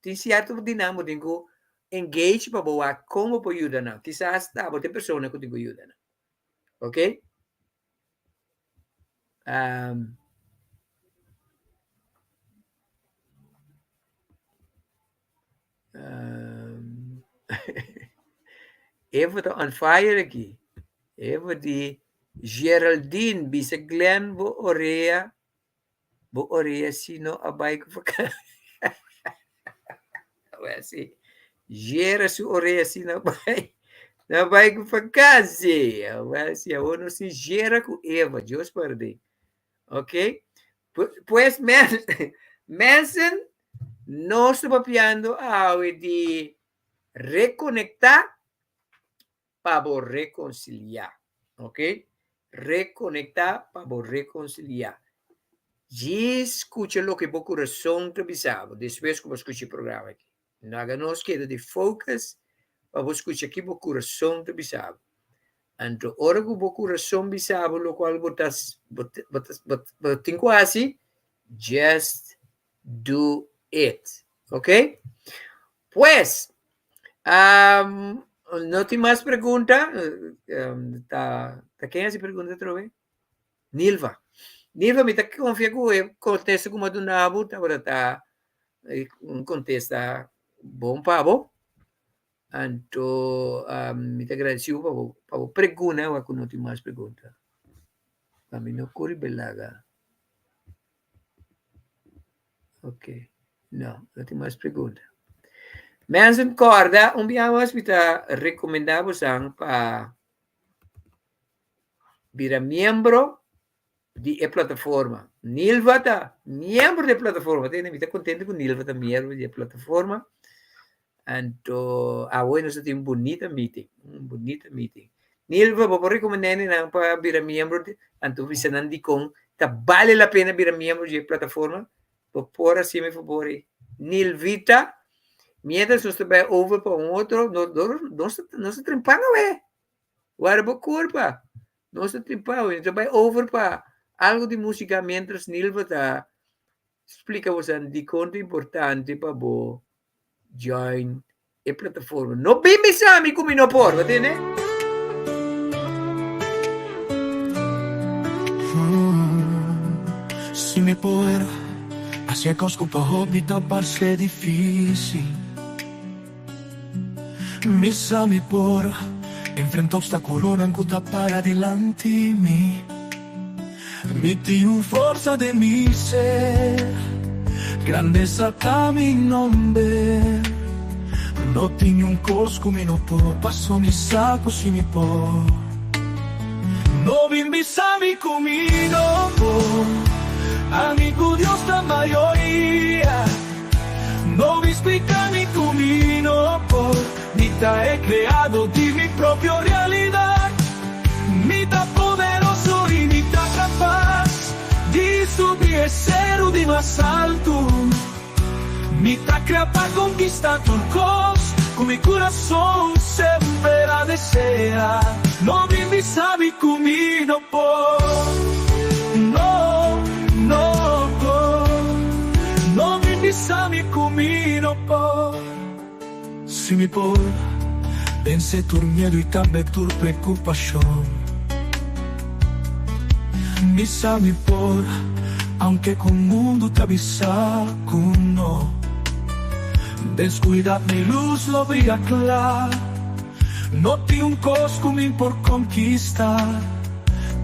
Tem certo dinâmico, tenho engage para boa como para ajudar não. Quizás tá, bota pessoa que tenho ajuda não. Ok? Even tá on fire aqui. Even die Geraldine bisa Glenn bo orea sino abay ko pa. Well, si Gera su orea sino abay ko pa kasi. Well, si uno si Gera ku Eva, Dios perde. Ok? Pues Manson no está papiando de reconectar para reconciliar. Ok? Reconectar para reconciliar. E escuta o que o coração te bisava. Depois que você escuta o programa aqui. Não nos queda de focus para você escutar aqui o coração te bisava. Então, ora que o coração bisava, o qual botas tem quase, just do it. Ok? Pues, não tem mais pergunta? Quem é essa pergunta, Trove? Nilva, me tá confia que o contexto como do Nabu, agora tá um contexto bom para você. Então, me tá agradecido para a pergunta, ou que não tem mais pergunta. Para mim não corre belaga. Ok. Não tem mais pergunta. Mas concorda, dia mais me tá recomendado para virar membro de plataforma. Nilva tá membro de plataforma. Me tá contente com Nilva tá membro de plataforma. Então, hoje nós temos bonita meeting. Nilva, vou recomendar para virar membro. Então, você não diz que vale a pena virar membro de plataforma. Por assim, me favor. Nilvita, mientras você vai over para outro, não se trimpanga, ué. Guarda a culpa. Não se trimpanga, então vai over para algo de música, mientras Nilva tá explica você de quanto é importante para você join a plataforma. Não bem me como não por, vai ter, né? Se me puder, assim é que os culpa hobby parece difícil. Mi sa mi por, enfrento obstáculos não cuta para adelante mim. Mi tenho força de mi ser, grandeza tá mi nome. Não tenho cosco mi no por, passo mi saco se mi por. Não vim mi sa mi comigo por, amigo Deus da maioria. Não me explica mi comigo por, mi ta é criado de mi própria realidade. Mi ta poderoso e mi ta capaz de subir e ser o de mais alto. Mi ta criado para conquistar turcos, com mi coração sempre a desea. Não me sabe comigo por, não me sabe comigo por. Se me por, vence tu miedo e também tu preocupação. Me sabe por, aunque com o mundo te avisa com não. Descuida mi luz lo brilla claro. Não tenho cosco me por conquistar.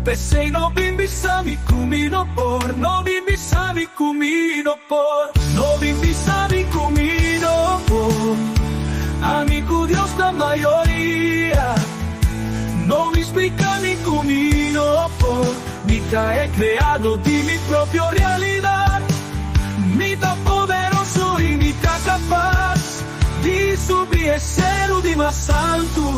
Pensei não me sabe comigo por, não me sabe comigo por, não me sabe comigo por. Amigo Deus da maioria, não me explica nem comigo por. Mi ta é criado de mi própria realidade. Mi ta poderoso e mi ta capaz de subir e ser o de mais alto.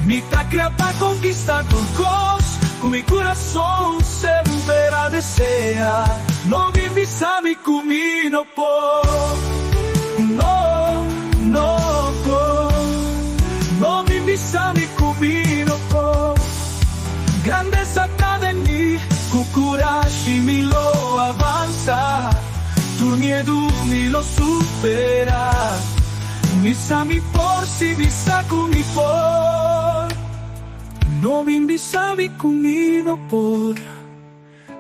Mi ta criado para conquistar turcos, com mi coração sempre sempre desea. No vivi sami kumino po. No, no po. No vivi sami kumino po. Grandeza cade en mí, kukurashi mi lo avanza. Tu miedo mi lo supera. Misa mi por si bisa mi por. No vimbisa mi kumino por.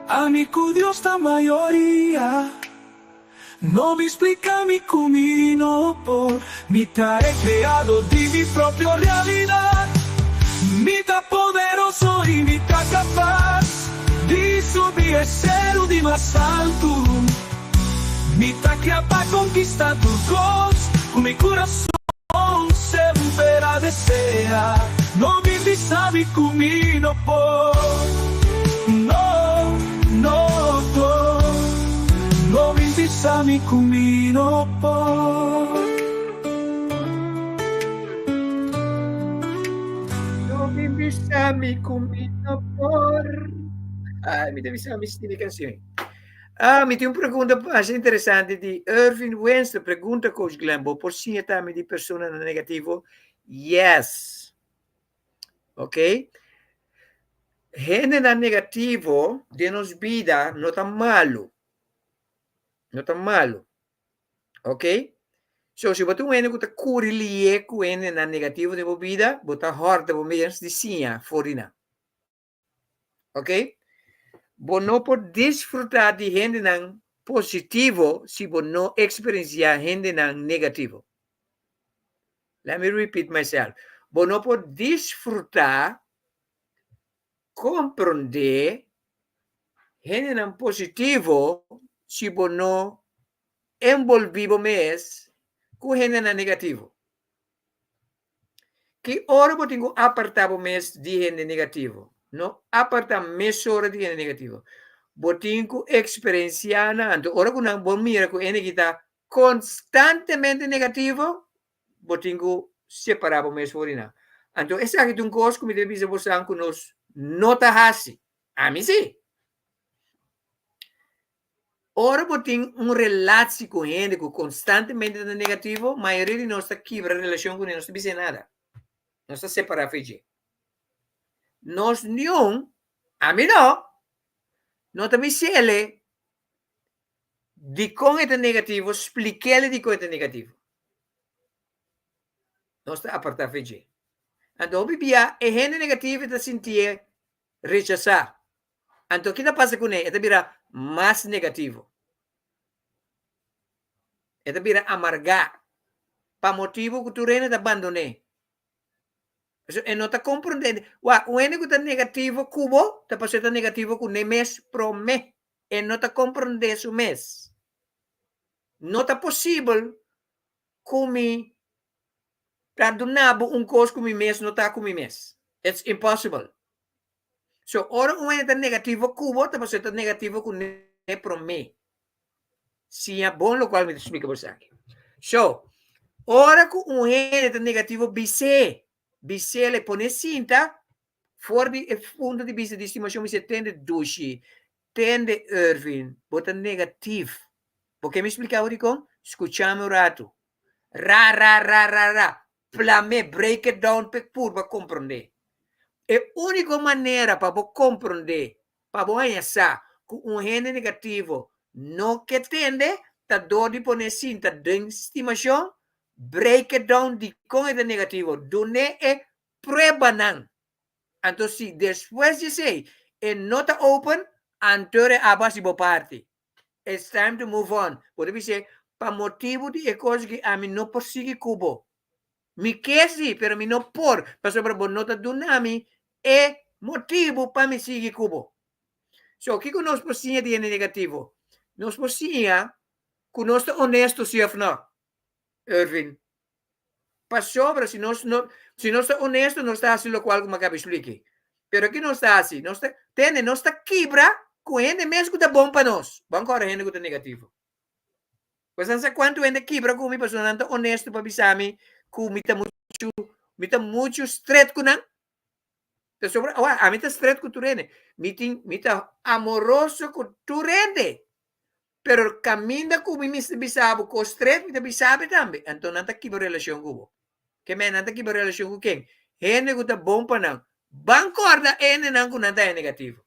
Amico Dios da mayoría. No mi explica mi kumino por. Mi ta he creado di mi propia realidad. Mi ta poderoso y mi ta capaz. Di subir el cielo di más alto. Mi ta que para conquistar tu voz. Con mi corazón siempre desea. No vivi sabe kumino por. No, no por. No vivi sabe kumino por. No mi bisami kumino por. Ai, mi bisami stile canzoni. Mi tem uma pergunta assim interessante de Irving Wenster. Pergunta, Coach Glambo, por si também de pessoa negativo? Yes. Ok? Gente negativo de nos vida não tá malo. Não tá malo. Ok? So, se você tem que curilie com gente negativo de vida, você horta por meio de sinha, forina. Ok? Você não pode desfrutar de gente positivo se você não experienciar gente negativo. Let me repeat myself. Você não pode desfrutar, compreender gente positivo se você não envolvido mais com gente negativo. Que hora você tem que apartar mais de gente negativo? Não apartar mais hora de gente negativo. Você tem que experienciar nada. Ora que não você mira com gente que está constantemente negativo, você tem que separar mais fora não. Então, essa é uma coisa que me deve dizer você que nós não está assim. A mim sim. Ora você tem uma relação com gente que constantemente negativo, a maioria de nós está quebra relação com ele, não está dizendo nada. Não está separado, Fiji. Nós não, a mim não está dizendo de como é negativo, explique-lhe de como é negativo. Não está apartado, Fiji. Então, bibia, é gente negativa que sentir rechazar. Então, o que passa com ele? Ele vira mais negativo. Ele vira amargar. Para motivo que tu reina te abandone. E não está compreendendo. O único que está negativo, cubo, está passando negativo com o mês pro mês. E não está compreendendo isso mês. Não está possível comer para donar coisa com o mês, não está com o mês. It's impossible. So, ora o único negativo, cubo, está passando negativo com o pro mês. Se é bom, lo qual me explica por aqui. So, ora com o único negativo, Bise le pone cinta, voor die punto di vista di estimazione se tende dushi, tende Irving, bota negativo. Porque me explicava di con? Escuchame un rato. Ra. Plame, break it down per pur comprender. E unica maneira para compreender, para você sa, com um gene negativo, não que tende, tá dor de pone cinta de estimação, break it down de com é negativo, dune é prueba não. Então, se depois de sei, é nota open, antore abas de parte. It's time to move on. Pode dizer, para motivo de coisa que a mim não persigue cubo. Me quer sim, pero me não por, para sobre a nota do nome, é motivo para me seguir cubo. So, o que nós possinha de negativo? Nós possinha que nós estamos honestos, sim ou não, Irving? Para sobre, se nós estamos honestos, nós estamos fazendo o qual como acabei de explicar. Pero aqui não está assim. Nós está quebra com ele mesmo que está bom para nós. Vamos agora ele que está negativo. Pois não sei quanto ele quebra com a pessoa não está honesto para avisar-me que me está muito estreito com não. Te sobra, a mí te straight con tu rende. Mita amoroso con tu rende. Pero camina con mi bisabo, con straight, mita bisabe también. Entonces, nanta kiba relasyon ko. Que me nanta kiba relasyon ko king. Hene ko ta bom pa nang. Bangkorda, ene nang ko nanta negativo.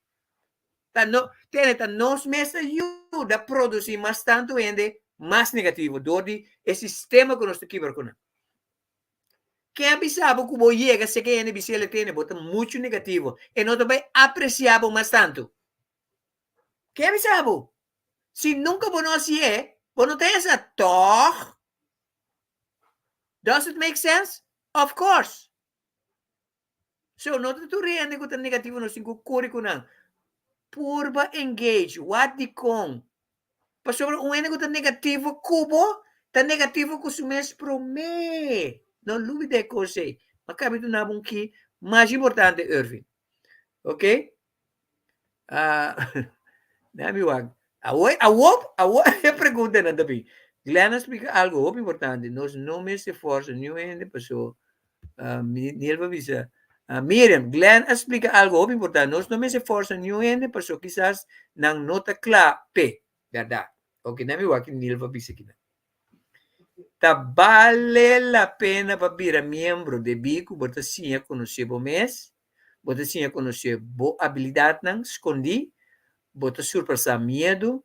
Tiene nos mesa ayuda a producir más tanto ende, más negativo. Dodi, el sistema que nos kiba con. Quem pensava que o llega se que ele ele tem bota muito negativo e não também apreciava mais tanto. Quem pensava? Se nunca você é, você não tem essa toch. Does it make sense? Of course. So, não tu reende com o negativo no cinco cori com não. Purba engage, what di com. Pastor, um ene com o negativo cubo, tá negativo com o mês pro me. Não lube de coisa. Mas cabe tu na que mais importante, Irving. Ok? Dami wag. Awop, pergunta na dabi. Glenn explica algo muito importante. Nós não me se força, não é de pessoa. Nilva visa. Miriam, Glenn explica algo muito importante. Nós não me se força, não é de pessoa. Quizás não nota claro, verdade. Ok, dami wag, Nilva visa aqui. Tá vale la pena para vir membro de bico, bota sim a conhecer o mês, bota sim a conhecer boa habilidade não escondi, bota surpresa medo,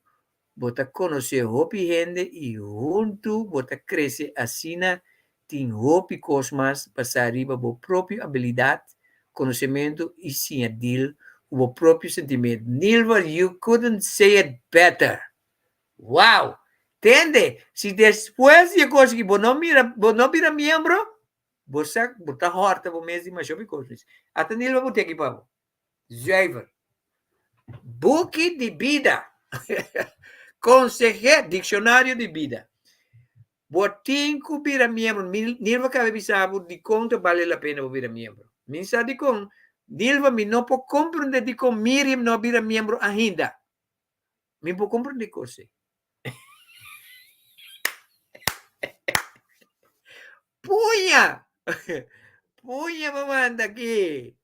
bota conhecer hopi gente e junto bota crescer assim tem hopi cosmas passar arriba bo própria habilidade, conhecimento e sim a deal o próprio sentimento. Nilva, you couldn't say it better. Wow! Entende? Se depois de coisa que você não vira membro, você está horta por mês de mais sobre coisas. Até Nilva vou ter que pagar. Zuiver. Book de vida. Consejero, dicionário de vida. Botin que vira membro. Nilva cabe bisabo de quanto vale a pena vir membro. Minsa de com, Nilva me não pode compreender de com Miriam não vira membro ainda. Me pode compreender coisa. Punha! Punha, mamanda aqui.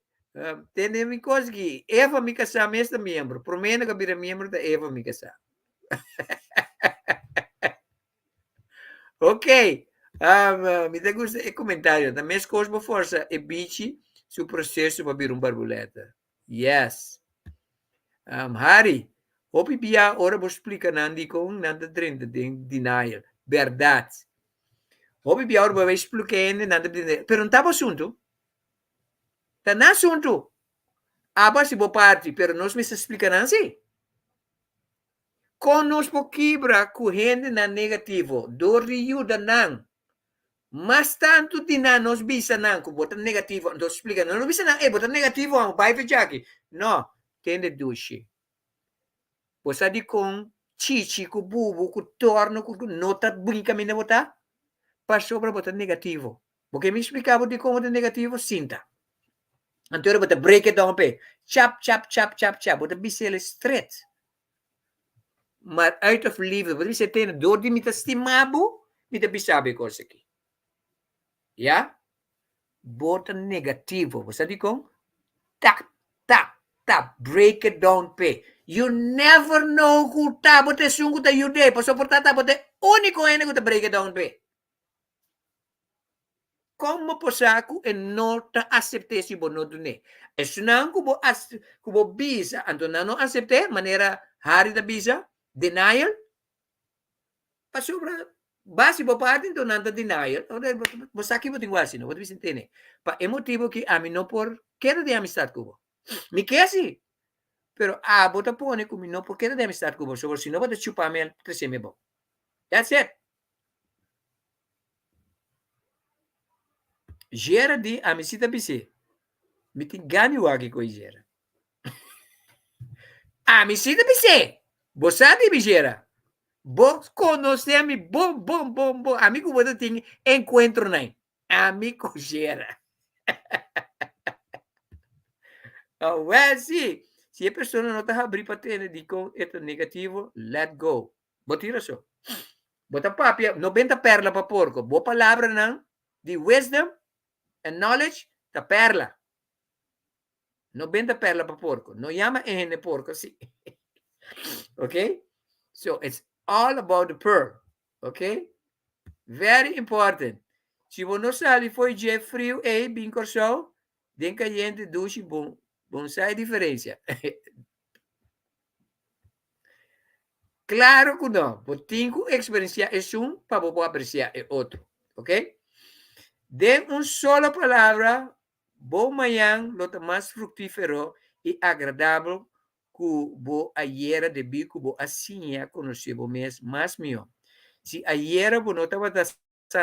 Tem coisa que Eva me casar mesmo membro. Promena que vira membro da Eva me casar. Ok. Me dá gosto de comentário. Da mesma coisa, por força, é bichi, seu processo para vir borboleta. Yes. Hari, hopi pia, ora vou explicar nandi com nada trenta de denial. Verdade. Hopi pia, ora vou explicar nada de pero não estava assunto. Está na assunto. Aba si bo parte, pero nós me explicar assim. Conosco quebra corrente na negativo, do rio da nan. Mas tanto de na nos bisa nan, que bota negativo, então explica, não bisa nan, bota negativo, ang pai fechaki. Não, tende dushi. Você de com chichi, com bubu, com torno, com nota bonita mina bota, passou para botar negativo. Porque me explicava de como botar negativo, sinta. Então, bota break it down, pe. Chap, chap, chap, chap, chap, bota bisele straight. Maar uit of liefde, wat is het tenen? Door die met de stimabo, met de bisabe coisa aqui. Ja? Bota negativo. Você diz com? Tak, tak, tak. Break it down, pe. You never know who tá, bota sungo tá you day. Paso por tata, bota único ene que break it down, pe. Como posaku e nota aceitar se bo não dune. É sunang kubo bisa, anto não aceitar maneira hari da bisa. Denial? Pasobra, base bo parte então nanta denial. Bosaki mo tingwa sino, what we entende. Pa emotivo que a mim não por queda de amistad cubo. Me quesi. Pero bota pone como não por queda de amistad cubo, sobre se não bota chupar me crescer me bom. That's it. Gera de amicita bise. Me tem ganho aqui com gera. Amicita bise. Bosati bigera. Vos conocemos bom. Amigo, você tem encontro nem. Amigo gera. Well, sim. Se a pessoa não está abrindo para ter dico eto negativo, let go. Botira só. Bota papia, 90 perla para porco. Boa palavra não. De wisdom and knowledge, ta perla. No venda perla para porco. No llama ene porco, sí. Okay? So it's all about the pearl. Okay? Very important. Se você não sabe foi de frio e bem corso, den caliente douche bom sai diferença. Claro que não. Você tem que experienciar um para você apreciar o outro. Ok? De uma sola palavra, bom manhã, lo mais frutífero e agradável que você ayer de bico você assim conhecer o mês mais melhor. Se ayer você não estava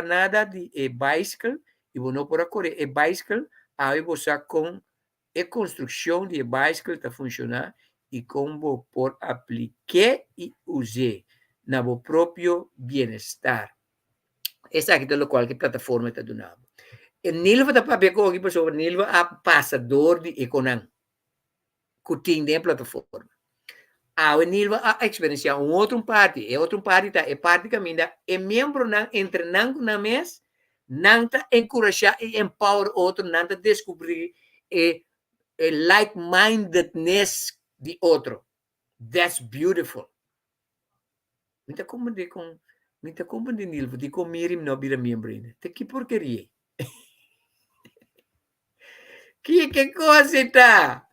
nada de bicycle e você não pode correr bicycle, aí você com a construção de bicycle está funcionar e como por aplicar e usar na seu próprio bem-estar. Essa aqui é o qual que plataforma está dando. E nilva da papia ko aqui pessoa nilva a passador de econan kuting de plataforma. A nilva a experiência outro parte, tá é parte caminha é membro nan entre nan na mes nan ta encorajar e empower outro nan ta descobrir e like-mindedness de outro. That's beautiful. Minta como de nilva de comer no bira membro ainda. Te que porcaria. Que coisa está?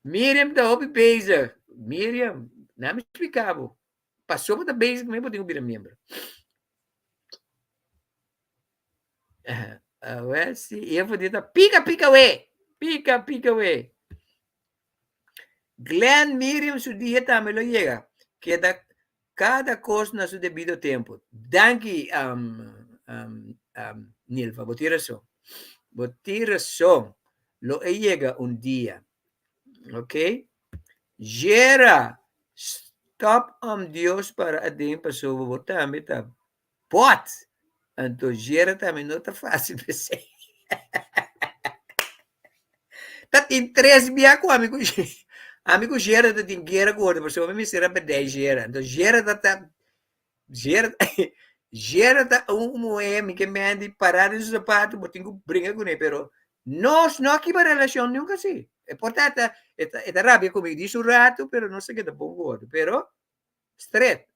Miriam está hobby base. Miriam, não me explicava. Passou para base também para ter um membro. Well, se eu vou dizer, pica away. Pica away. Glenn Miriam, su dia também lo chega. Queda cada coisa no seu devido tempo. Danke, Nilva, vou tirar som. Lo chega um dia. Ok? Gera, stop Deus para a dem pessoa botar meta pot. Então gera também não tá fácil de ser. Tá tem 3 biá com amigo. Amigo gera da tem guerra gorda, pessoa me será para 10 gera. Então gera gera tá moe me que me ande parar no sapato, botinho brinca com ele, pero nós não aqui para relação nunca assim. É portanto, é rabia comigo diz um rato, pero não sei que tá bom gordo, pero straight.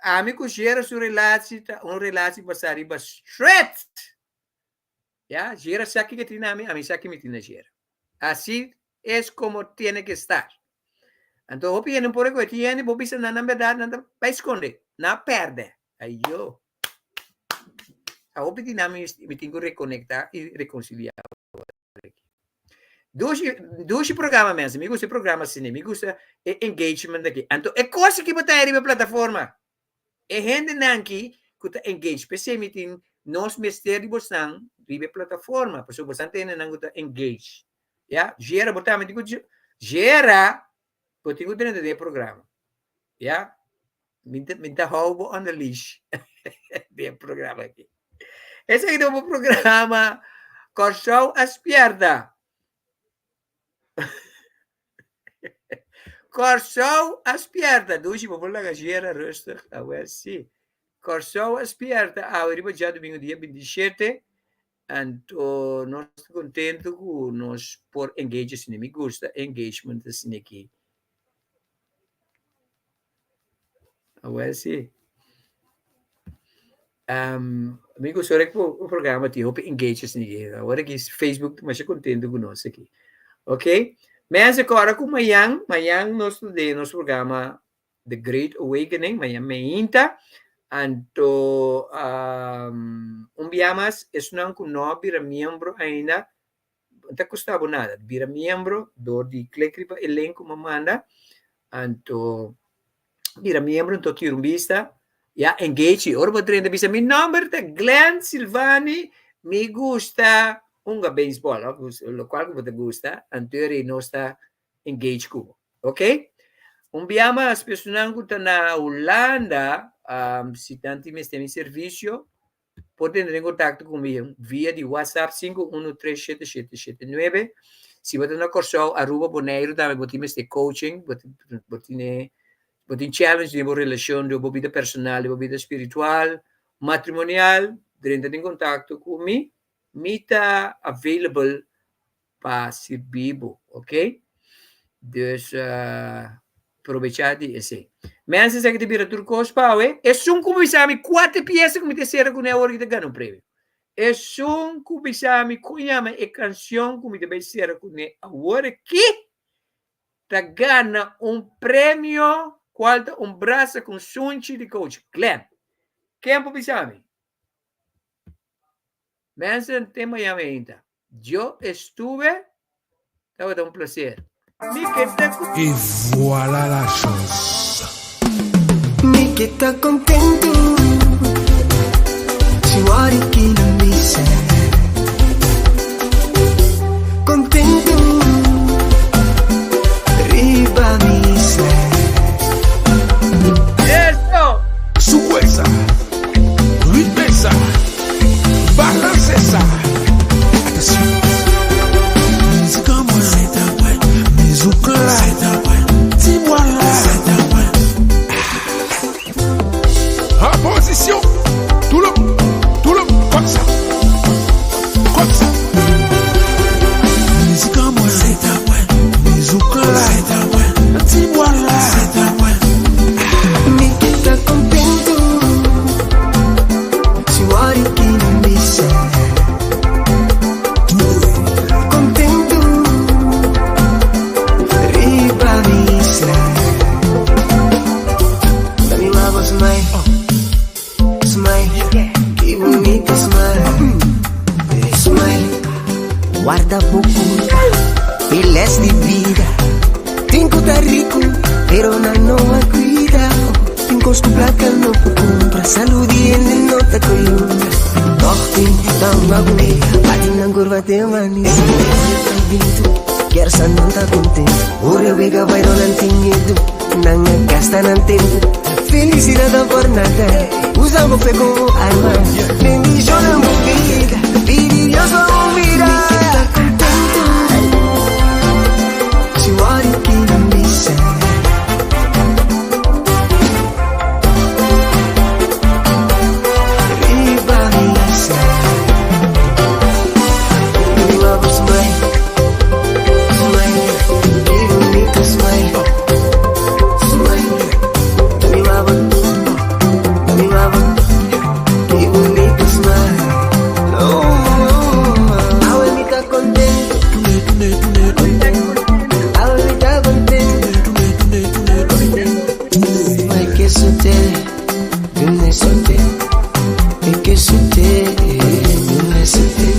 Amigo gera sua relação, relação passar riba straight. Ya, gera sabe que tem a mim sabe que me tem gera. Assim é como tem que estar. Então, o piano por que tiene, vou pensar na verdade, nada vai esconder, na perde. Aí eu. A o pedi me tenho que reconectar e reconciliar. Dois programas mesmo, me gusta programa assim, me gusta engagement aqui. Então, é coisa que botar aí na plataforma. É gente nanki que tá engage, especialmente nós mistérios bostan ribe plataforma, pessoa bostan tem nang que engage. Ya, gera botar me digo gera Potigo dentro do programa. Ja? Minta houbo on the leash. Do programa aqui. Esse aqui é o programa Corsou Aspierda. Corsou Aspierda. Dushi, vou lá que gera rustig. Awel, sim. Corsou Aspierda. Eu riba já domingo dia 27. Então, nós estamos contentes com nós por engage assim. Me gusta engagement assim aqui. Well, sim. Amigo, só que o programa tem hope engage assim. Agora que Facebook, mas é contente conosco aqui. Ok? Mas agora com amanhã nós nosso programa The Great Awakening, amanhã meinta. Então, biamas, isso não com nós, vira membro ainda, não está custando nada. Vira membro, do de clique para elenco, manda. Então, vira membro, então tira vista. Ja, engage. Ora vou treinar bisa. Mi number é Glenn Silvani. Me gusta unga baseball. O qual que você gusta. Anterior não está engage com. Ok? Biama as pessoas que estão na Holanda, se tanto me tem serviço, podem entrar em contato comigo via de WhatsApp 5137779. Se você não corso, @boneiro, também você tem coaching, você tem challenge de relação de vida personal, de vida espiritual, matrimonial, entra em contato comigo, me está available para servir, ok? Dus, aprovechar de esse. Mensen zeggen que de turcos pau, um cubisami 4 piezas como te será com awor que te ganha um prêmio. Um cubisami cunhama e canção como te vai ser com awor que te ganha prêmio qual braço com sunchi de coach. Glenn, quem cubisami? Mensen tema llama ainda. Eu estuve, estava um prazer. Et voilà la chose. Mi que está contento, si guari que no me dice. Contento, arriba mi ser. Eso. Su fuerza, riqueza, balancesa. Atención. Música muerta, música si voilà. En position. Tout le comme ça. Comme ça. Música muerta, música si voilà. Mi que está contento, si guari que no me dice. Contento, arriba mi ser. Dani lava smile, smile, que bonito smile. Smile, guarda pouco, ele es de vida. Tengo tá rico, pero no me cuida. Tengo su placa no puedo comprar. Salud y en no te columna. Tochting, tão bagulho. Bate na curva teu manis. Quer sa não tá contente. Ora vega vai não tem medo. Não gasta não tempo. Felicidade por nada. Usamos fé como arma. Bendición en mi vida. Pidi Dios va a mirar. Si guari que no me dice. Arriba mi ser. Mi love smile, smile, qué bonito smile, smile. Mi love, qué bonito smile. Abuelita contento. Abuelita contento. Ay, que sucede, dime sucede. Y que sucede, dime sucede.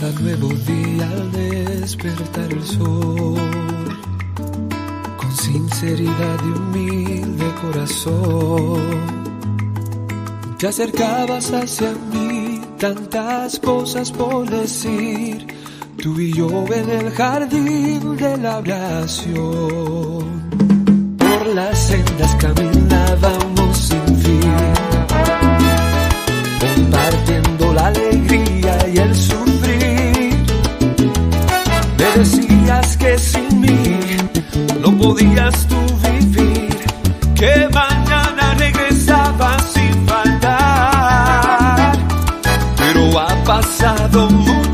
Cada nuevo día al despertar el sol, con sinceridad y humilde corazón, te acercabas hacia mí, tantas cosas por decir, tú y yo en el jardín de la oración. Por las sendas caminábamos sin fin, compartiendo la alegría y el sufrir. Me decías que sin mí no podías tú vivir, que mañana regresabas sin faltar. Pero ha pasado mucho